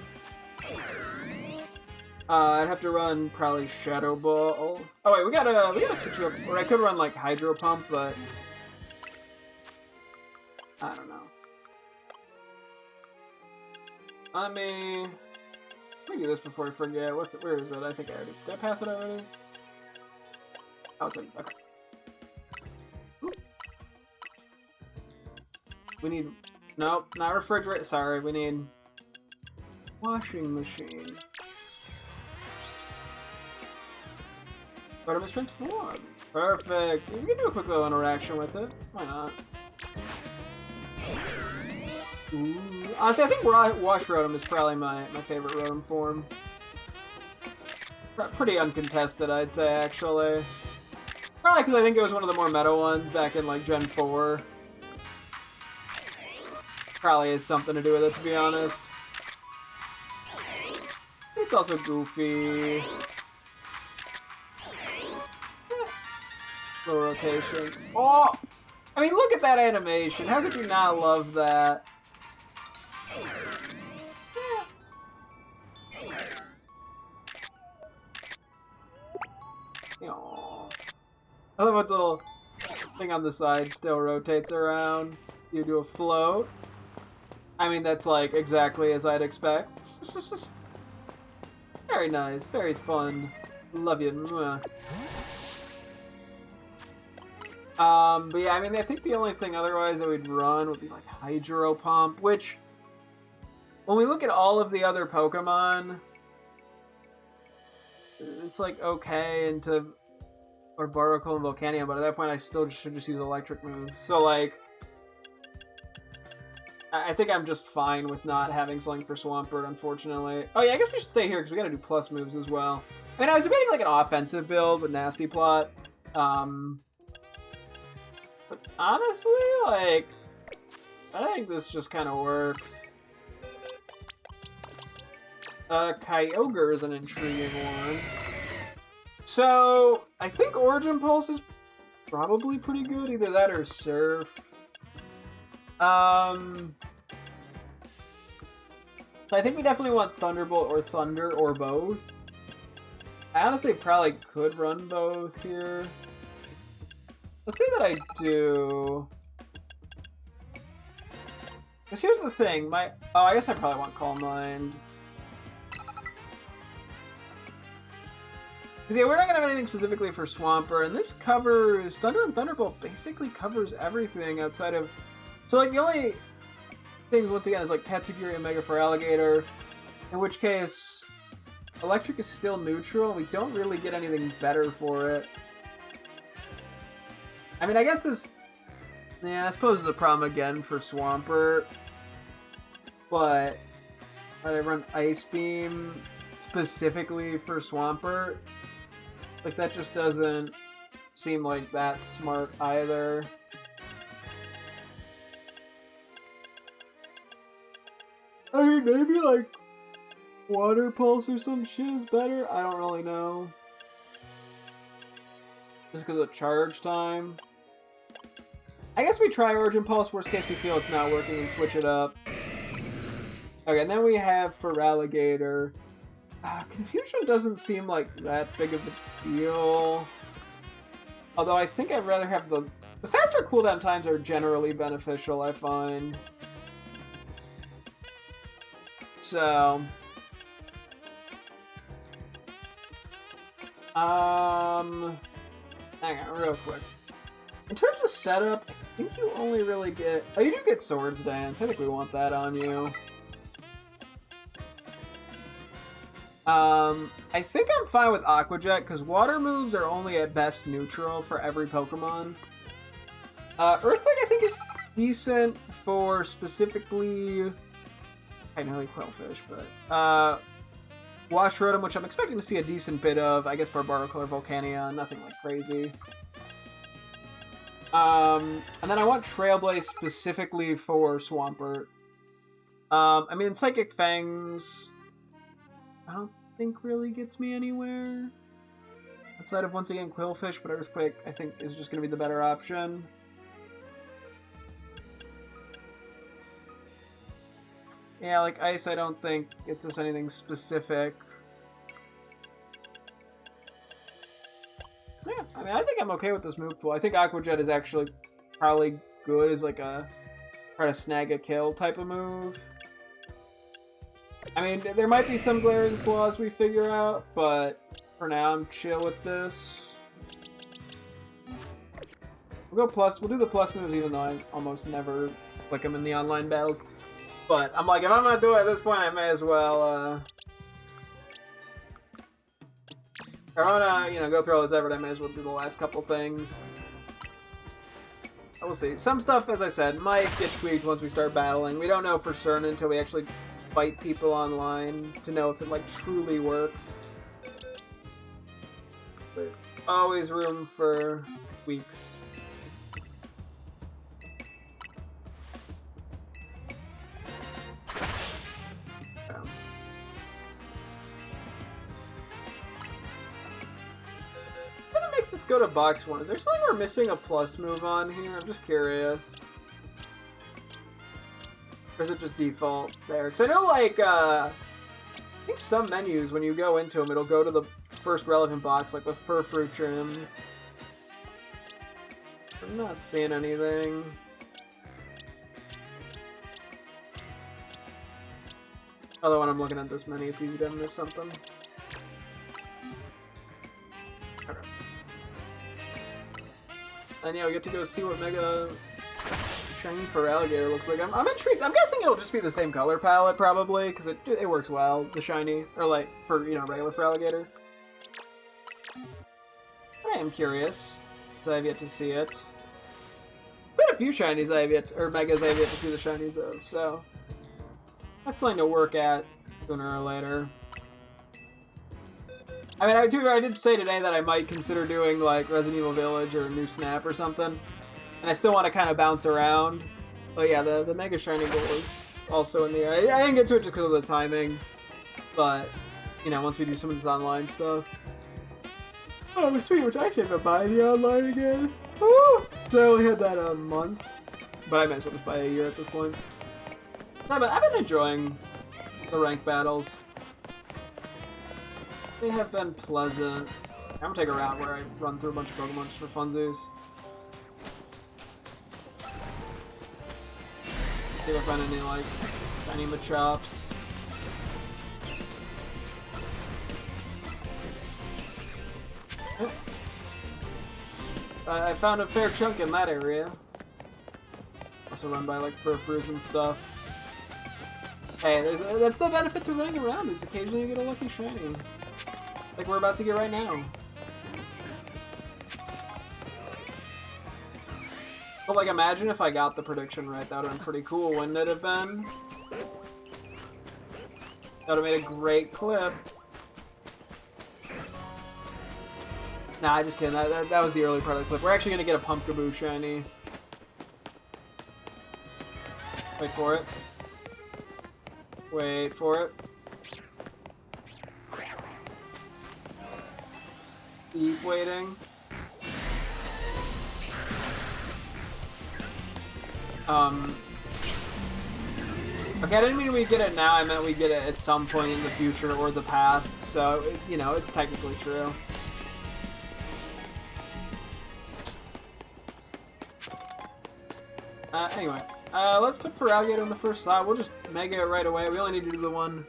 I'd have to run probably Shadow Ball. Oh wait, we gotta switch it up. Or I could run like Hydro Pump, but I don't know. Let me do this before I forget. Where is it? I think I already did I pass it already? Oh, it's okay. We need nope, not refrigerator. Sorry, we need washing machine. Rotom is transformed. Perfect. We can do a quick little interaction with it. Why not? Ooh. Honestly, I think Wash Rotom is probably my favorite Rotom form. Pretty uncontested, I'd say, actually. Probably because I think it was one of the more meta ones back in, like, Gen 4. Probably has something to do with it, to be honest. It's also goofy. Little rotation. Oh! Look at that animation. How could you not love that? Aww. I love its little thing on the side still rotates around. You do a float. That's like exactly as I'd expect. Very nice. Very fun. Love you. Mwah. But yeah, I think the only thing otherwise that we'd run would be like Hydro Pump, which, when we look at all of the other Pokemon, it's like okay into or Baracle and Volcanion, but at that point I still should just use electric moves. So like, I think I'm just fine with not having something for Swampert, unfortunately. Oh yeah, I guess we should stay here because we gotta do plus moves as well. I was debating like an offensive build with Nasty Plot. But honestly, like, I think this just kind of works. Kyogre is an intriguing one. So, I think Origin Pulse is probably pretty good. Either that or Surf. So I think we definitely want Thunderbolt or Thunder or both. I honestly probably could run both here. Let's say that I do. Because here's the thing, I guess I probably want Calm Mind. Because yeah, we're not going to have anything specifically for Swampert, and this covers, Thunder and Thunderbolt basically covers everything outside of, so like the only things once again is like Tatsugiri and Mega Feraligatr, in which case Electric is still neutral, and we don't really get anything better for it. I guess this... Yeah, I suppose it's a problem again for Swampert. But... I run Ice Beam specifically for Swampert. Like, that just doesn't seem like that smart either. Maybe, like, Water Pulse or some shit is better? I don't really know. Just because of charge time. I guess we try Origin Pulse, worst case we feel it's not working and switch it up. Okay, and then we have Feraligatr. Confusion doesn't seem like that big of a deal. Although I think I'd rather have the faster cooldown times are generally beneficial, I find. So... hang on, real quick. In terms of setup, I think you only really get... Oh, you do get Swords Dance. I think we want that on you. I think I'm fine with Aqua Jet, because water moves are only at best neutral for every Pokemon. Earthquake, I think, is decent for specifically... Primarily Quillfish, but... Wash Rotom, which I'm expecting to see a decent bit of. I guess Barbaracle or Volcanion, nothing like crazy. And then I want Trailblaze specifically for Swampert. I mean, Psychic Fangs... I don't think really gets me anywhere. Outside of, once again, Quillfish, but Earthquake, I think, is just going to be the better option. Yeah, like Ice, I don't think gets us anything specific. Yeah, I mean, I think I'm okay with this move pool. I think Aqua Jet is actually probably good as like a try to snag a kill type of move. I mean, there might be some glaring flaws we figure out, but for now I'm chill with this. We'll go plus. We'll do the plus moves even though I almost never click them in the online battles. But I'm like, if I'm gonna do it at this point, I may as well, if I'm gonna, you know, go through all this effort, I may as well do the last couple things. We'll see. Some stuff, as I said, might get tweaked once we start battling. We don't know for certain until we actually fight people online to know if it, like, truly works. There's always room for tweaks. Makes us go to box 1. Is there something we're missing a plus move on here? I'm just curious. Or is it just default there? Because I know, like, I think some menus, when you go into them, it'll go to the first relevant box, like with Furfrou trims. I'm not seeing anything. Although when I'm looking at this menu, it's easy to miss something. Okay. And yeah, we get to go see what Mega Shiny Feraligatr looks like. I'm intrigued. I'm guessing it'll just be the same color palette, probably, because it works well, the shiny, or like, for, you know, regular Feraligatr. I am curious, because I have yet to see it. Been a few shinies I have yet, or Megas I have yet to see the shinies of, so that's something to work at sooner or later. I mean, I did say today that I might consider doing, like, Resident Evil Village or New Snap or something. And I still want to kind of bounce around. But yeah, the Mega Shiny goal is also in the air. I didn't get to it just because of the timing. But, you know, once we do some of this online stuff. Oh, sweet, which I actually ended up buying the online again. Woo! So I only had that a month. But I might as well just buy a year at this point. No, but I've been enjoying the ranked battles. They have been pleasant. I'm gonna take a route where I run through a bunch of Pokemon just for funsies. See if I find any, like, shiny Machops. I found a fair chunk in that area. Also run by, like, Furfrous and stuff. Hey, that's the benefit to running around, is occasionally you get a lucky shiny. Like we're about to get right now. But like, imagine if I got the prediction right. That would have been pretty cool, wouldn't it have been? That would have made a great clip. Nah, I just kidding. That was the early part of the clip. We're actually gonna get a Pumpkaboo shiny. Wait for it. Wait for it. Keep waiting. Okay, I didn't mean we get it now, I meant we get it at some point in the future or the past, so, you know, it's technically true. Anyway, let's put Feraligatr in the first slot. We'll just Mega it right away. We only need to do the one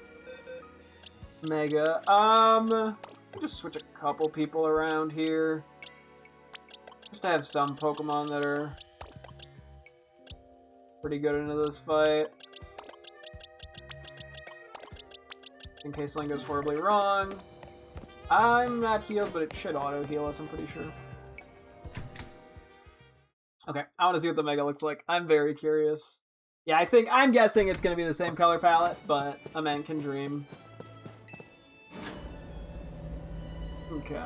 Mega. We'll just switch a couple people around here. Just to have some Pokemon that are pretty good into this fight. in case something goes horribly wrong. I'm not healed, but it should auto-heal us, I'm pretty sure. Okay, I want to see what the Mega looks like. I'm very curious. Yeah, I'm guessing it's going to be the same color palette, but a man can dream. Okay.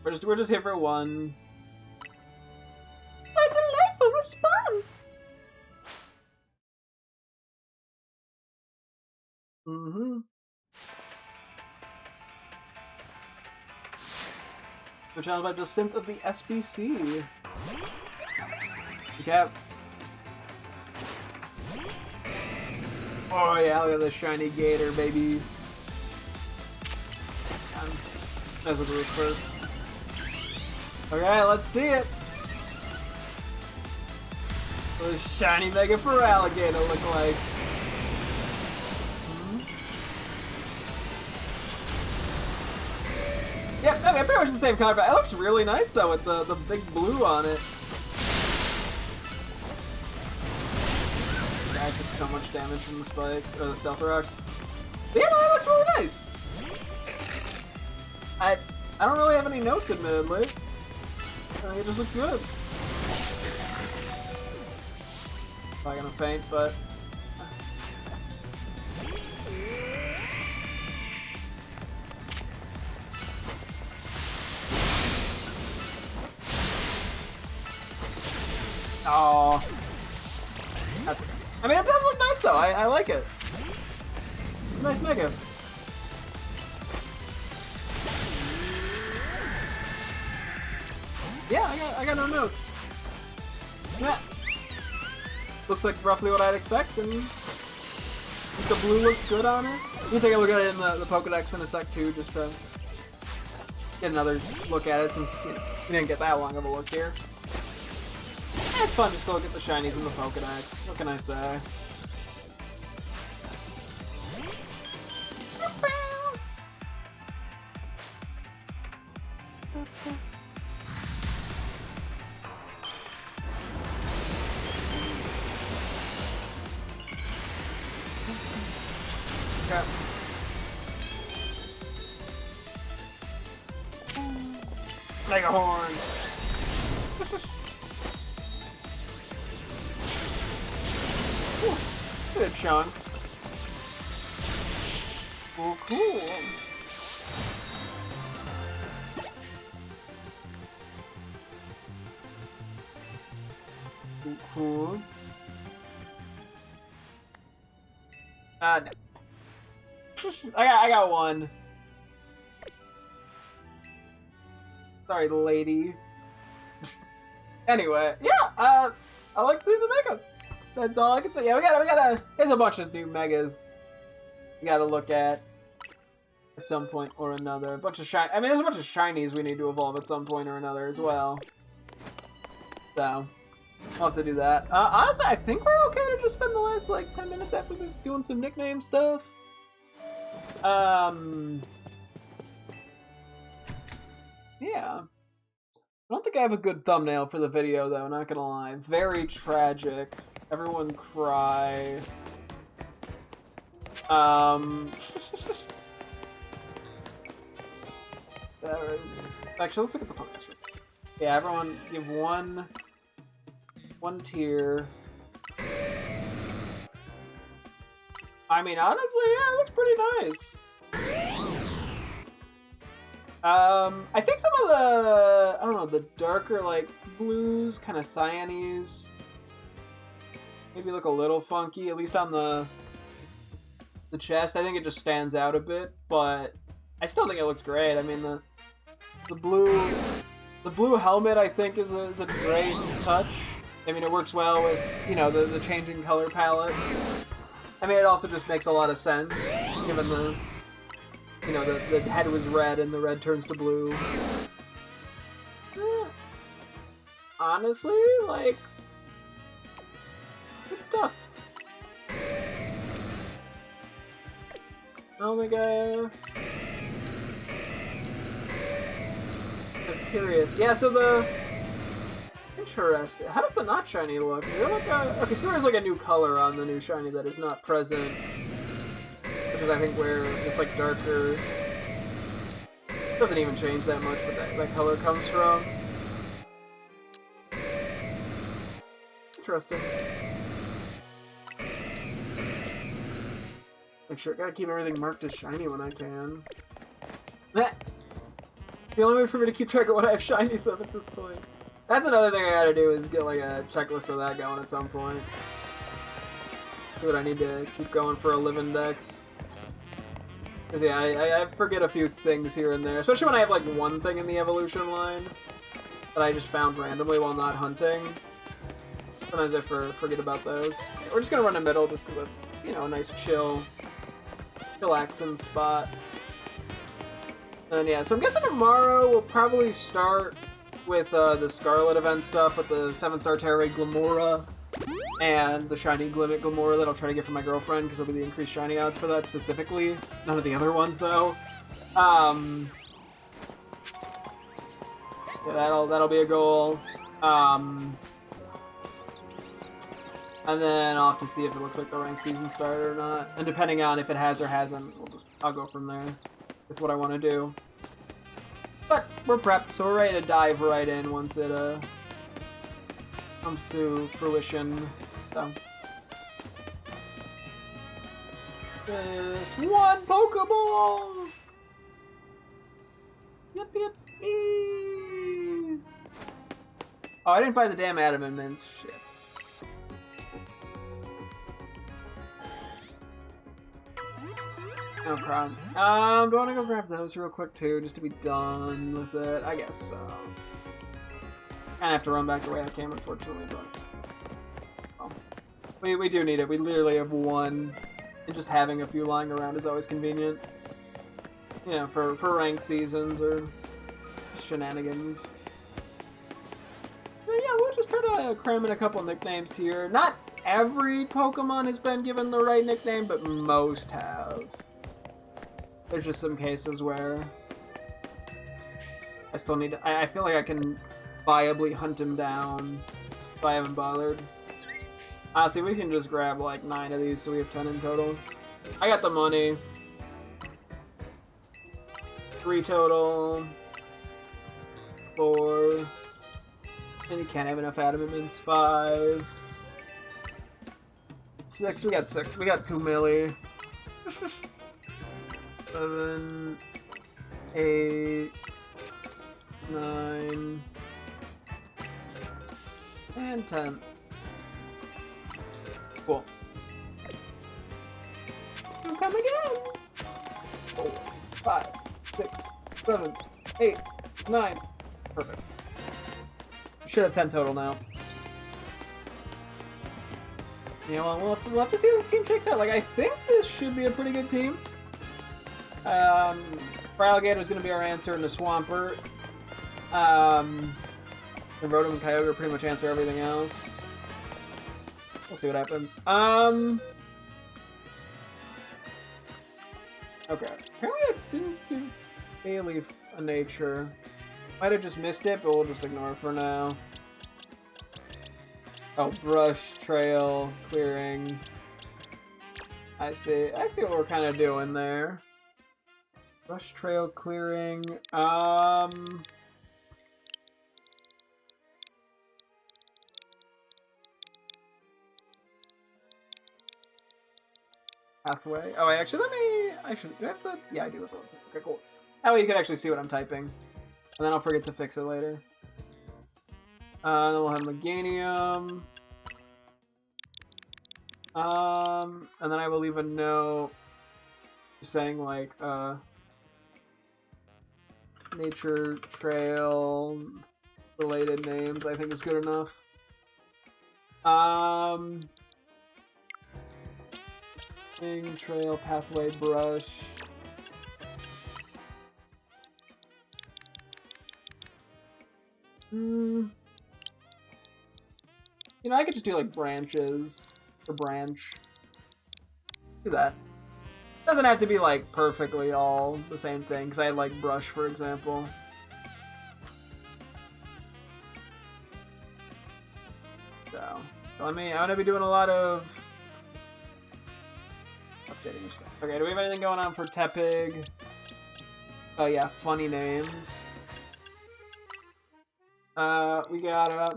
We're just here for one. A delightful response! Mm-hmm. We're challenged by the synth of the SBC. Okay. Oh yeah, look at this shiny gator, baby. Might as well do this first. Okay, let's see it. What does shiny Mega Feraligatr look like? Yep, okay, pretty much the same color, but it looks really nice though with the big blue on it. I took so much damage from the spikes, or the stealth rocks. But yeah, no, it looks really nice. I don't really have any notes, admittedly. It just looks good. Probably gonna faint, but... Oh, that's okay. I mean, it does look nice though. I like it. Nice Mega. Yeah, I got no notes. Yeah, looks like roughly what I'd expect, and the blue looks good on it. You can take a look at it in the Pokedex in a sec too, just to get another look at it since we didn't get that long of a look here. It's fun just to look at the shinies in the Pokedex. What can I say? Okay. Mega Horn! Good chunk. Oh, cool. Cool. No. I got one. Sorry, lady. Anyway, yeah, I like seeing the Mega. That's all I can say. Yeah, there's a bunch of new Megas we gotta look at some point or another. I mean, there's a bunch of shinies we need to evolve at some point or another as well. So, we'll have to do that. Honestly, I think we're okay to just spend the last, like, 10 minutes after this doing some nickname stuff. Yeah. I don't think I have a good thumbnail for the video, though, not gonna lie. Very tragic. Everyone cry. Actually, let's look at the Pokédex. Yeah, everyone give one tier. I mean, honestly, yeah, it looks pretty nice. I think some of the, I don't know, the darker, like, blues, kind of cyanes, maybe look a little funky, at least on the chest. I think it just stands out a bit, but I still think it looks great. I mean, the blue helmet, I think, is a great touch. I mean, it works well with, you know, the changing color palette. I mean, it also just makes a lot of sense, given the, you know, the head was red and the red turns to blue. Honestly, like, good stuff. Omega. I was curious. Yeah, so Interesting. How does the not shiny look? Is there like a... Okay, so there's like a new color on the new shiny that is not present. Which is, I think, where it's like darker... Doesn't even change that much, but that color comes from. Interesting. Make sure, gotta keep everything marked as shiny when I can. The only way for me to keep track of what I have shinies of at this point. That's another thing I gotta do, is get like a checklist of that going at some point. See what I need to keep going for a live index. Because yeah, I forget a few things here and there, especially when I have like one thing in the evolution line that I just found randomly while not hunting. Sometimes I forget about those. We're just gonna run a middle just because it's, you know, a nice chill, relaxing spot. And yeah, so I'm guessing tomorrow we'll probably start with the Scarlet event stuff with the 7-star Terra Glamora and the shiny Glimmet Glamora that I'll try to get for my girlfriend because it'll be the increased shiny odds for that specifically. None of the other ones though. Yeah, that'll be a goal. And then I'll have to see if it looks like the ranked season started or not. And depending on if it has or hasn't, I'll go from there with what I want to do. But we're prepped, so we're ready to dive right in once it comes to fruition. So this one Pokeball. Yep. Oh, I didn't buy the damn Adamant Mints. Shit. No problem. Do I want to go grab those real quick too, just to be done with it? I guess so. Kind of have to run back the way I came, unfortunately, but we do need it. We literally have one, and just having a few lying around is always convenient. You know, for ranked seasons or shenanigans. But yeah, we'll just try to cram in a couple nicknames here. Not every Pokemon has been given the right nickname, but most have. There's just some cases where I still need to, I feel like I can viably hunt him down if I haven't bothered. Honestly, we can just grab like 9 of these so we have 10 in total. I got the money. 3 total. 4. And you can't have enough Adamant Mints. 5. 6. We got 6. We got 2 milli. 7, 8, 9, and 10. Cool. You come again! 4, 5, 6, 7, 8, 9. Perfect. Should have 10 total now. Yeah, well, we'll have to see how this team shakes out. Like, I think this should be a pretty good team. For Alligator is going to be our answer in the Swampert. And Rotom and Kyogre pretty much answer everything else. We'll see what happens. Okay. Apparently I didn't give Bayleaf a nature. Might have just missed it, but we'll just ignore it for now. Oh, brush, trail, clearing. I see what we're kind of doing there. Brush, trail, clearing. Pathway. Oh, actually, do I have to? Yeah, I do. Okay, cool. That way you can actually see what I'm typing. And then I'll forget to fix it later. Then we'll have Meganium. And then I will leave a note saying, like, nature, trail, related names, I think is good enough. Trail, pathway, brush. You know, I could just do like branches or branch. Do that. Doesn't have to be like perfectly all the same thing, because I had like brush, for example. I'm gonna be doing a lot of updating stuff. Okay, do we have anything going on for Tepig? Oh yeah, funny names. We got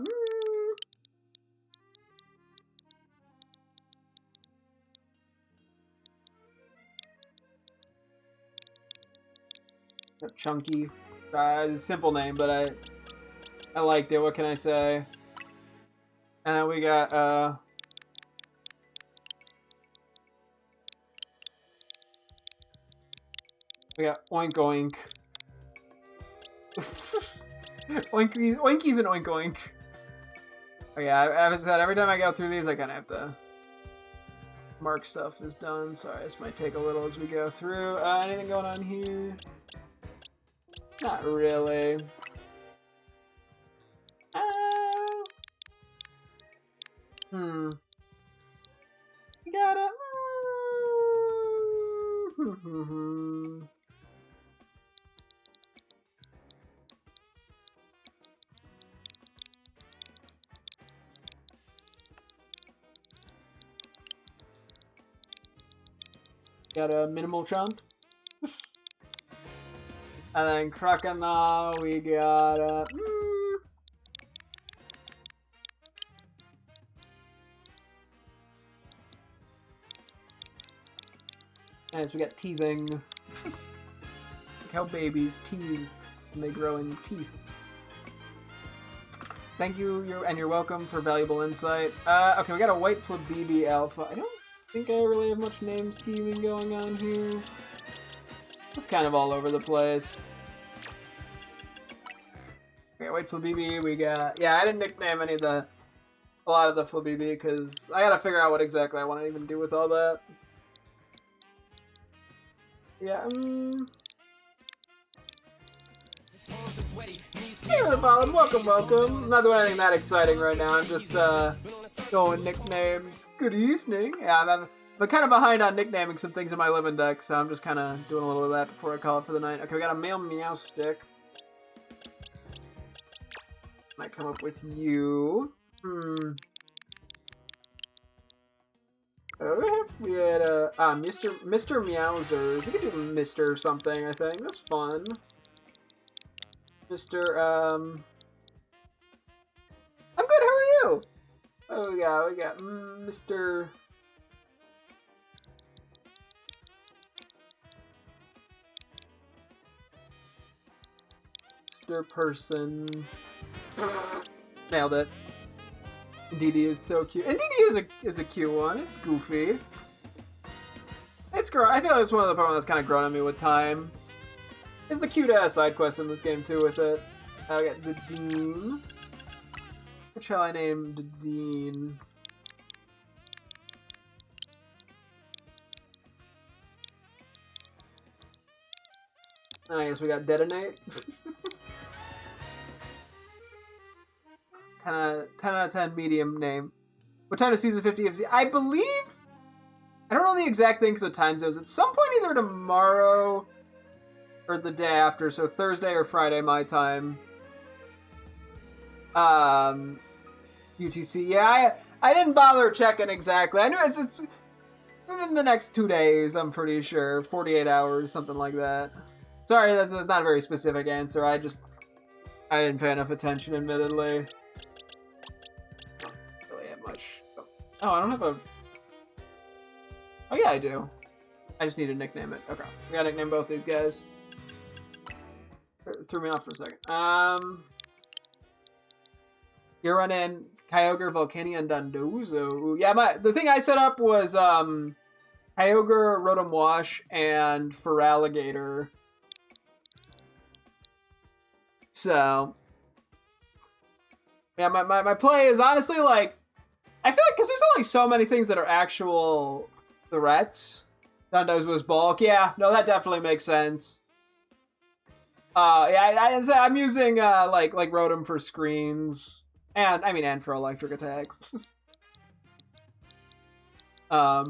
Chunky. It's a simple name, but I liked it. What can I say? And then we got Oink Oink. Oinky's and Oink Oink. Oh yeah, I said every time I go through these, I kind of have to mark stuff is done. Sorry, this might take a little as we go through. Anything going on here? Not really. You gotta. Got a minimal chomp. And then Krakana, we got a. Nice, we got teething. Look how babies teeth when they grow in teeth. Thank you, you're welcome for valuable insight. Okay, we got a white Flabibi Alpha. I don't think I really have much name scheming going on here. Just kind of all over the place. Okay, white Flabibi, we got... Yeah, I didn't nickname a lot of the Flabibi because I gotta figure out what exactly I want to even do with all that. Yeah, Hey to the bottom, welcome. I'm not doing anything that exciting right now, I'm just, going nicknames. Good evening. Yeah, I'm kind of behind on nicknaming some things in my living deck, so I'm just kind of doing a little of that before I call it for the night. Okay, we got a male meow stick. Might come up with you. We had Mr. Meowser. We could do Mr. something, I think. That's fun. Mr. I'm good, how are you? Oh, we got Mr. Mr. Person. Nailed it. Indeedee is so cute. Indeedee is a cute one. It's goofy. It's grown. I feel like it's one of the Pokemon that's kind of grown on me with time. There's the cute ass side quest in this game too with it. I got the Dean. What shall I name the Dean? I guess we got Detonate. 10 out of 10 medium name. What time is season 50 of Z? I believe... I don't know the exact thing because of time zones. At some point either tomorrow or the day after. So Thursday or Friday my time. UTC. Yeah, I didn't bother checking exactly. I knew it's within the next 2 days, I'm pretty sure. 48 hours, something like that. Sorry, that's not a very specific answer. I didn't pay enough attention, admittedly. Oh, I don't have a... Oh, yeah, I do. I just need to nickname it. Okay. We gotta nickname both these guys. Threw me off for a second. You're running Kyogre, Volcania, and Dondozo. Yeah, the thing I set up was Kyogre, Rotom Wash, and Feraligatr. So... Yeah, my play is honestly, like... I feel like, because there's only so many things that are actual threats. Dondozo's bulk. Yeah, no, that definitely makes sense. Yeah, I'm using, like Rotom for screens. And for electric attacks. Yeah,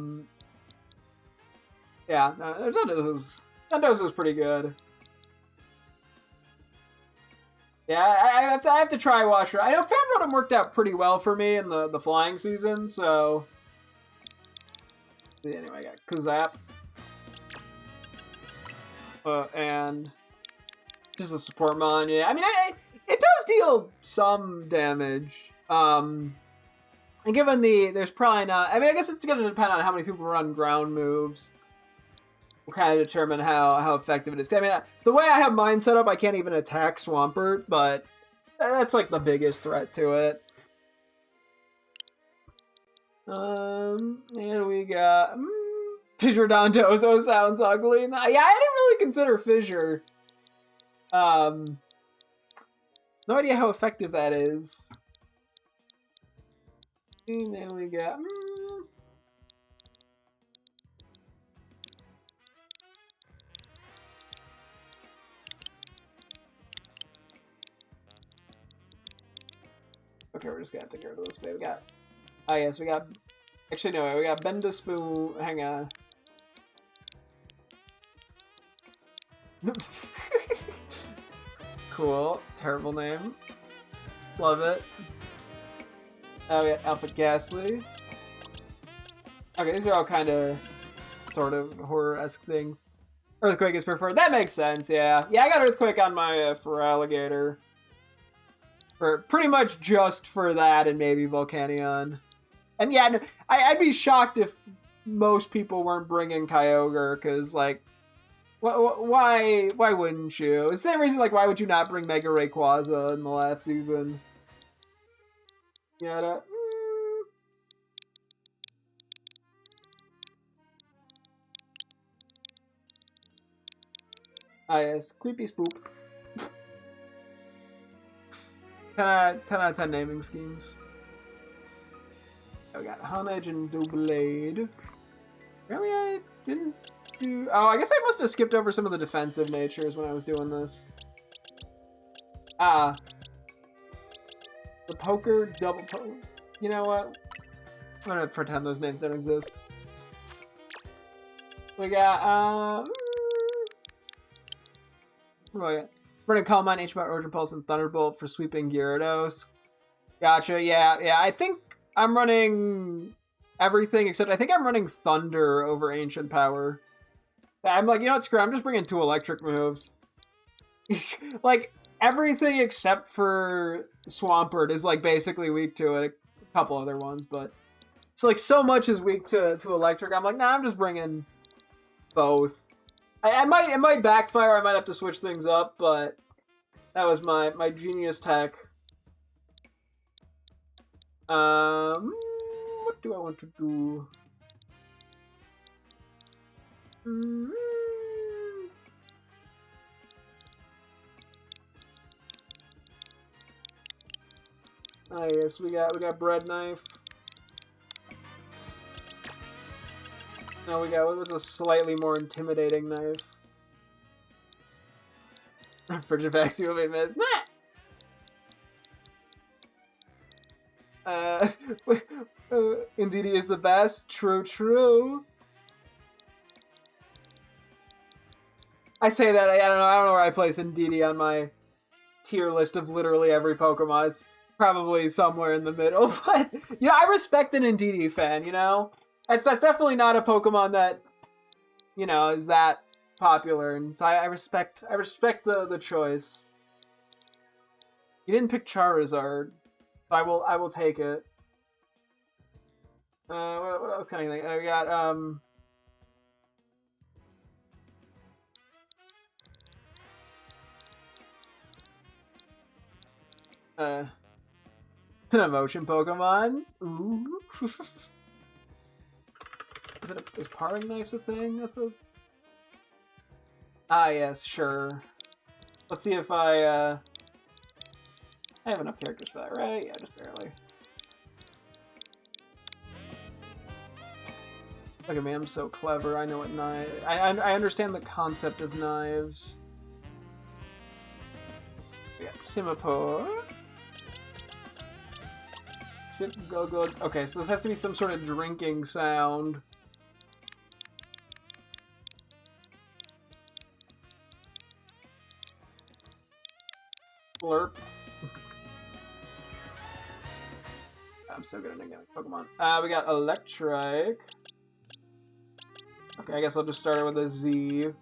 Dondozo's pretty good. Yeah, I have to try Washer. I know Fan Rotom worked out pretty well for me in the flying season, so... Anyway, I got Kazap. And just a support mon, yeah. I mean, it does deal some damage. And given there's probably not... I mean, I guess it's going to depend on how many people run ground moves. Will kind of determine how effective it is. I mean, the way I have mine set up, I can't even attack Swampert, but that's like the biggest threat to it. And we got Fissure Dondozo sounds ugly. Yeah, I didn't really consider Fissure. No idea how effective that is. And then we got okay, we're just gonna have to get rid of this. We got yes, we got actually no, we got Bendispoon. Hang on. Cool. Terrible name. Love it. We got Alpha Ghastly. Okay, these are all kind of sort of horror-esque things. Earthquake is preferred. That makes sense, yeah. Yeah, I got Earthquake on my Feraligatr. For pretty much just for that and maybe Volcanion. And yeah, I'd be shocked if most people weren't bringing Kyogre, because, like, why wouldn't you? It's the same reason, like, why would you not bring Mega Rayquaza in the last season? Yeah, yes, Creepy Spoop. 10 out of 10 naming schemes. We got Honedge and Doublade. Really, I didn't do... Oh, I guess I must have skipped over some of the defensive natures when I was doing this. The Poker, Double Poker... You know what? I'm gonna pretend those names don't exist. We got, what do I got? Running Calm Mind, H-Bot, Origin Pulse, and Thunderbolt for sweeping Gyarados. Gotcha, yeah, I think I'm running everything except I think I'm running Thunder over Ancient Power. I'm like, you know what, screw it, I'm just bringing 2 electric moves. Like, everything except for Swampert is, like, basically weak to it. A couple other ones, but... It's like, so much is weak to electric. I'm like, nah, I'm just bringing both. It might backfire, I might have to switch things up, but... That was my genius tech. What do I want to do? Ah, yes, we got Bread Knife. Now we got what was a slightly more intimidating knife. Frigivax will be missed. Nah! Indeedee is the best. True. I say that, I don't know where I place Indeedee on my tier list of literally every Pokemon. It's probably somewhere in the middle, but yeah, I respect an Indeedee fan, you know? That's definitely not a Pokemon that, you know, is that popular, and so I respect the choice. You didn't pick Charizard. I will take it. What else can I think? I got it's an emotion Pokemon. Ooh. Is Parting Knife's a thing? That's a... Ah, yes, sure. Let's see if I have enough characters for that, right? Yeah, just barely. Look at me, I'm so clever. I know what knife... I understand the concept of knives. We got Simipour. Go. Okay, so this has to be some sort of drinking sound. Slurp. I'm so good at nicknaming Pokemon. We got Electrike. Okay, I guess I'll just start it with a Z.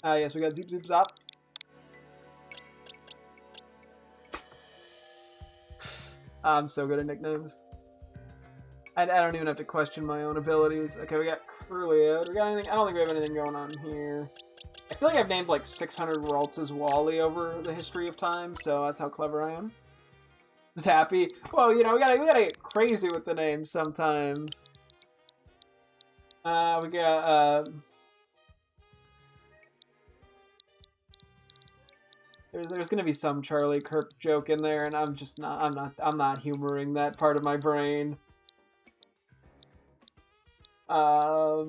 Yes, we got Zeep Zoop Zop. I'm so good at nicknames. I don't even have to question my own abilities. Okay, we got Curliad. We got anything? I don't think we have anything going on here. I feel like I've named like 600 Ralts as Wally over the history of time, so that's how clever I am. Zappy. Well, you know, we gotta get crazy with the names sometimes. We got there's gonna be some Charlie Kirk joke in there, and I'm not humoring that part of my brain. I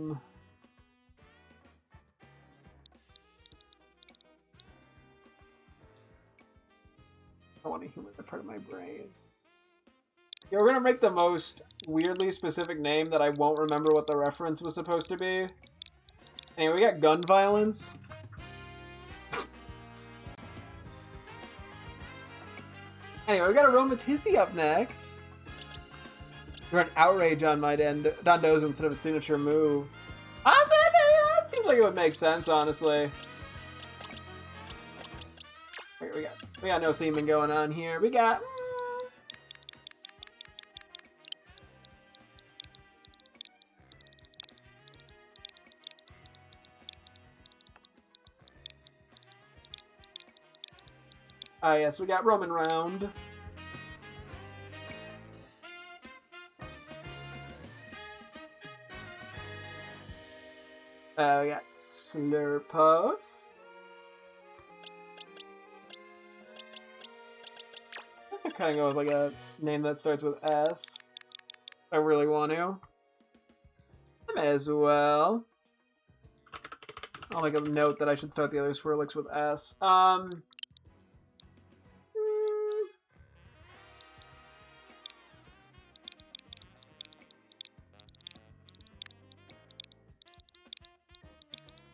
want to humor that part of my brain. Yeah, we're gonna make the most weirdly specific name that I won't remember what the reference was supposed to be. Anyway, we got gun violence. Anyway, we got a Romatizzy up next. We're an outrage on my Dondozo instead of a signature move. Honestly, that seems like it would make sense, honestly. Here we got no theming going on here. We got yes, we got Roman Round. We got Slurpuff. I kind of go with like a name that starts with S. If I really want to. I may as well. I'll make a note that I should start the other Swirlix with S.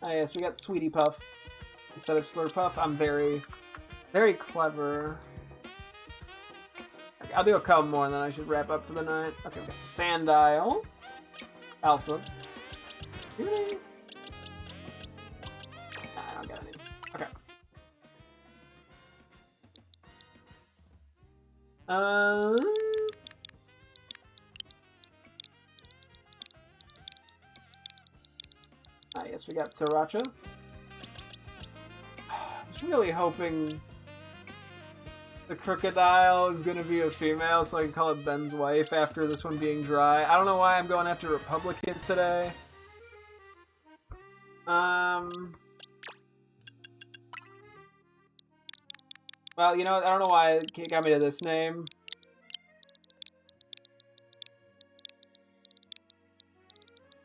Yes, we got Sweetie Puff instead of Slurpuff. I'm very, very clever. Okay, I'll do a couple more and then I should wrap up for the night. Okay, we got Sandile. Alpha. Really? Nah, I don't got any. Okay. Yes, we got Sriracha. I was really hoping the Crocodile is going to be a female so I can call it Ben's wife after this one being dry. I don't know why I'm going after Republicans today. Well, you know what? I don't know why it got me to this name.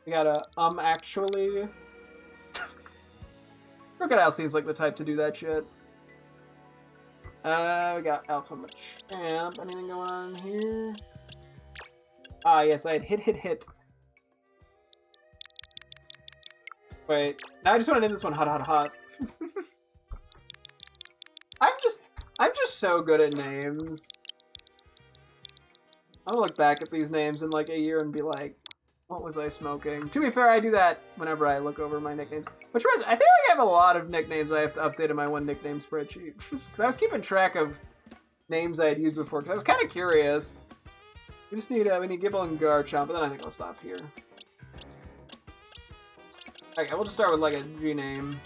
We got a actually. Crocodile seems like the type to do that shit. We got Alpha Machamp. Anything going on here? Yes, I had hit. Wait, now I just want to name this one Hot. I'm just so good at names. I'm gonna look back at these names in like a year and be like, what was I smoking? To be fair, I do that whenever I look over my nicknames. Which reminds me, I think I have a lot of nicknames I have to update in my one nickname spreadsheet. Because I was keeping track of names I had used before, because I was kind of curious. We just need, we need Gibble and Garchomp, but then I think I'll stop here. Okay, we'll just start with like a G name.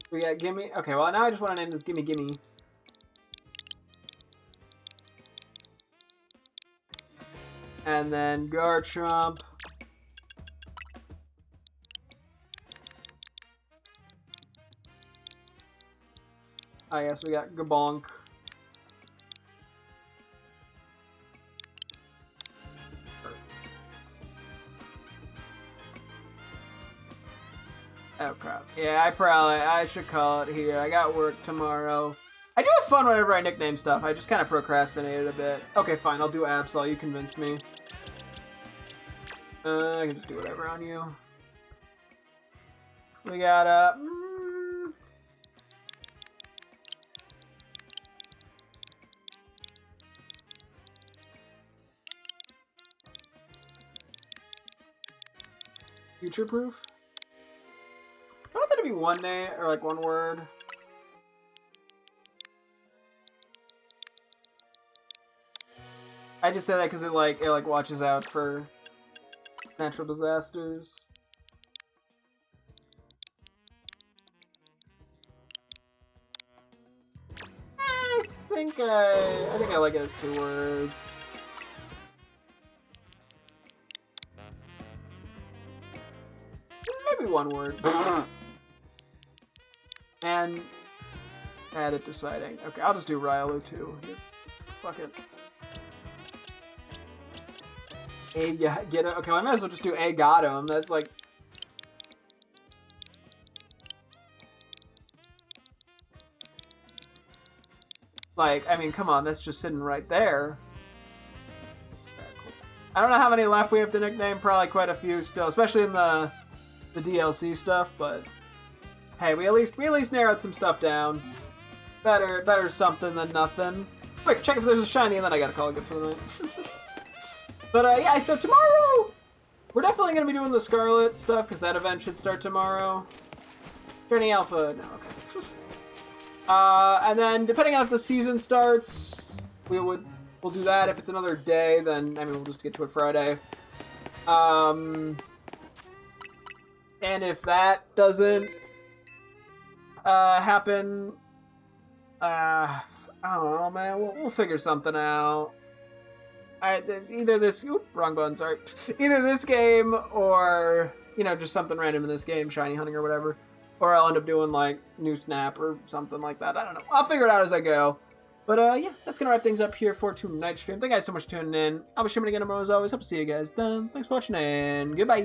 We got Gimme. Okay, well now I just want to name this Gimme. And then Garchomp. Yes, we got Gabonk. Oh crap. Yeah, I should call it here. I got work tomorrow. I do have fun whenever I nickname stuff. I just kind of procrastinated a bit. Okay, fine. I'll do Absol. You convinced me. I can just do whatever on you. We got, future proof? I want that to be one name, or like one word. I just say that because it watches out for natural disasters. I think I like it as 2 words. Maybe 1 word. And add it deciding. Okay, I'll just do Ryalu too. Fuck it. Yeah, get it. Okay, well, I might as well just do A got him. That's like. Like, I mean, come on, that's just sitting right there. Okay, cool. I don't know how many left we have to nickname. Probably quite a few still, especially in the DLC stuff. But hey, we at least narrowed some stuff down. Better something than nothing. Quick, check if there's a shiny, and then I gotta call it good for the night. But yeah, so tomorrow, we're definitely going to be doing the Scarlet stuff, because that event should start tomorrow. Turning Alpha, no, okay. And then, depending on if the season starts, we'll do that. If it's another day, then, I mean, we'll just get to it Friday. And if that doesn't happen, I don't know, man, we'll figure something out. Either this, wrong button, sorry. Either this game or, you know, just something random in this game, shiny hunting or whatever. Or I'll end up doing, like, new snap or something like that. I don't know. I'll figure it out as I go. But, yeah, that's going to wrap things up here for tonight's stream. Thank you guys so much for tuning in. I'll be streaming again tomorrow as always. Hope to see you guys then. Thanks for watching and goodbye.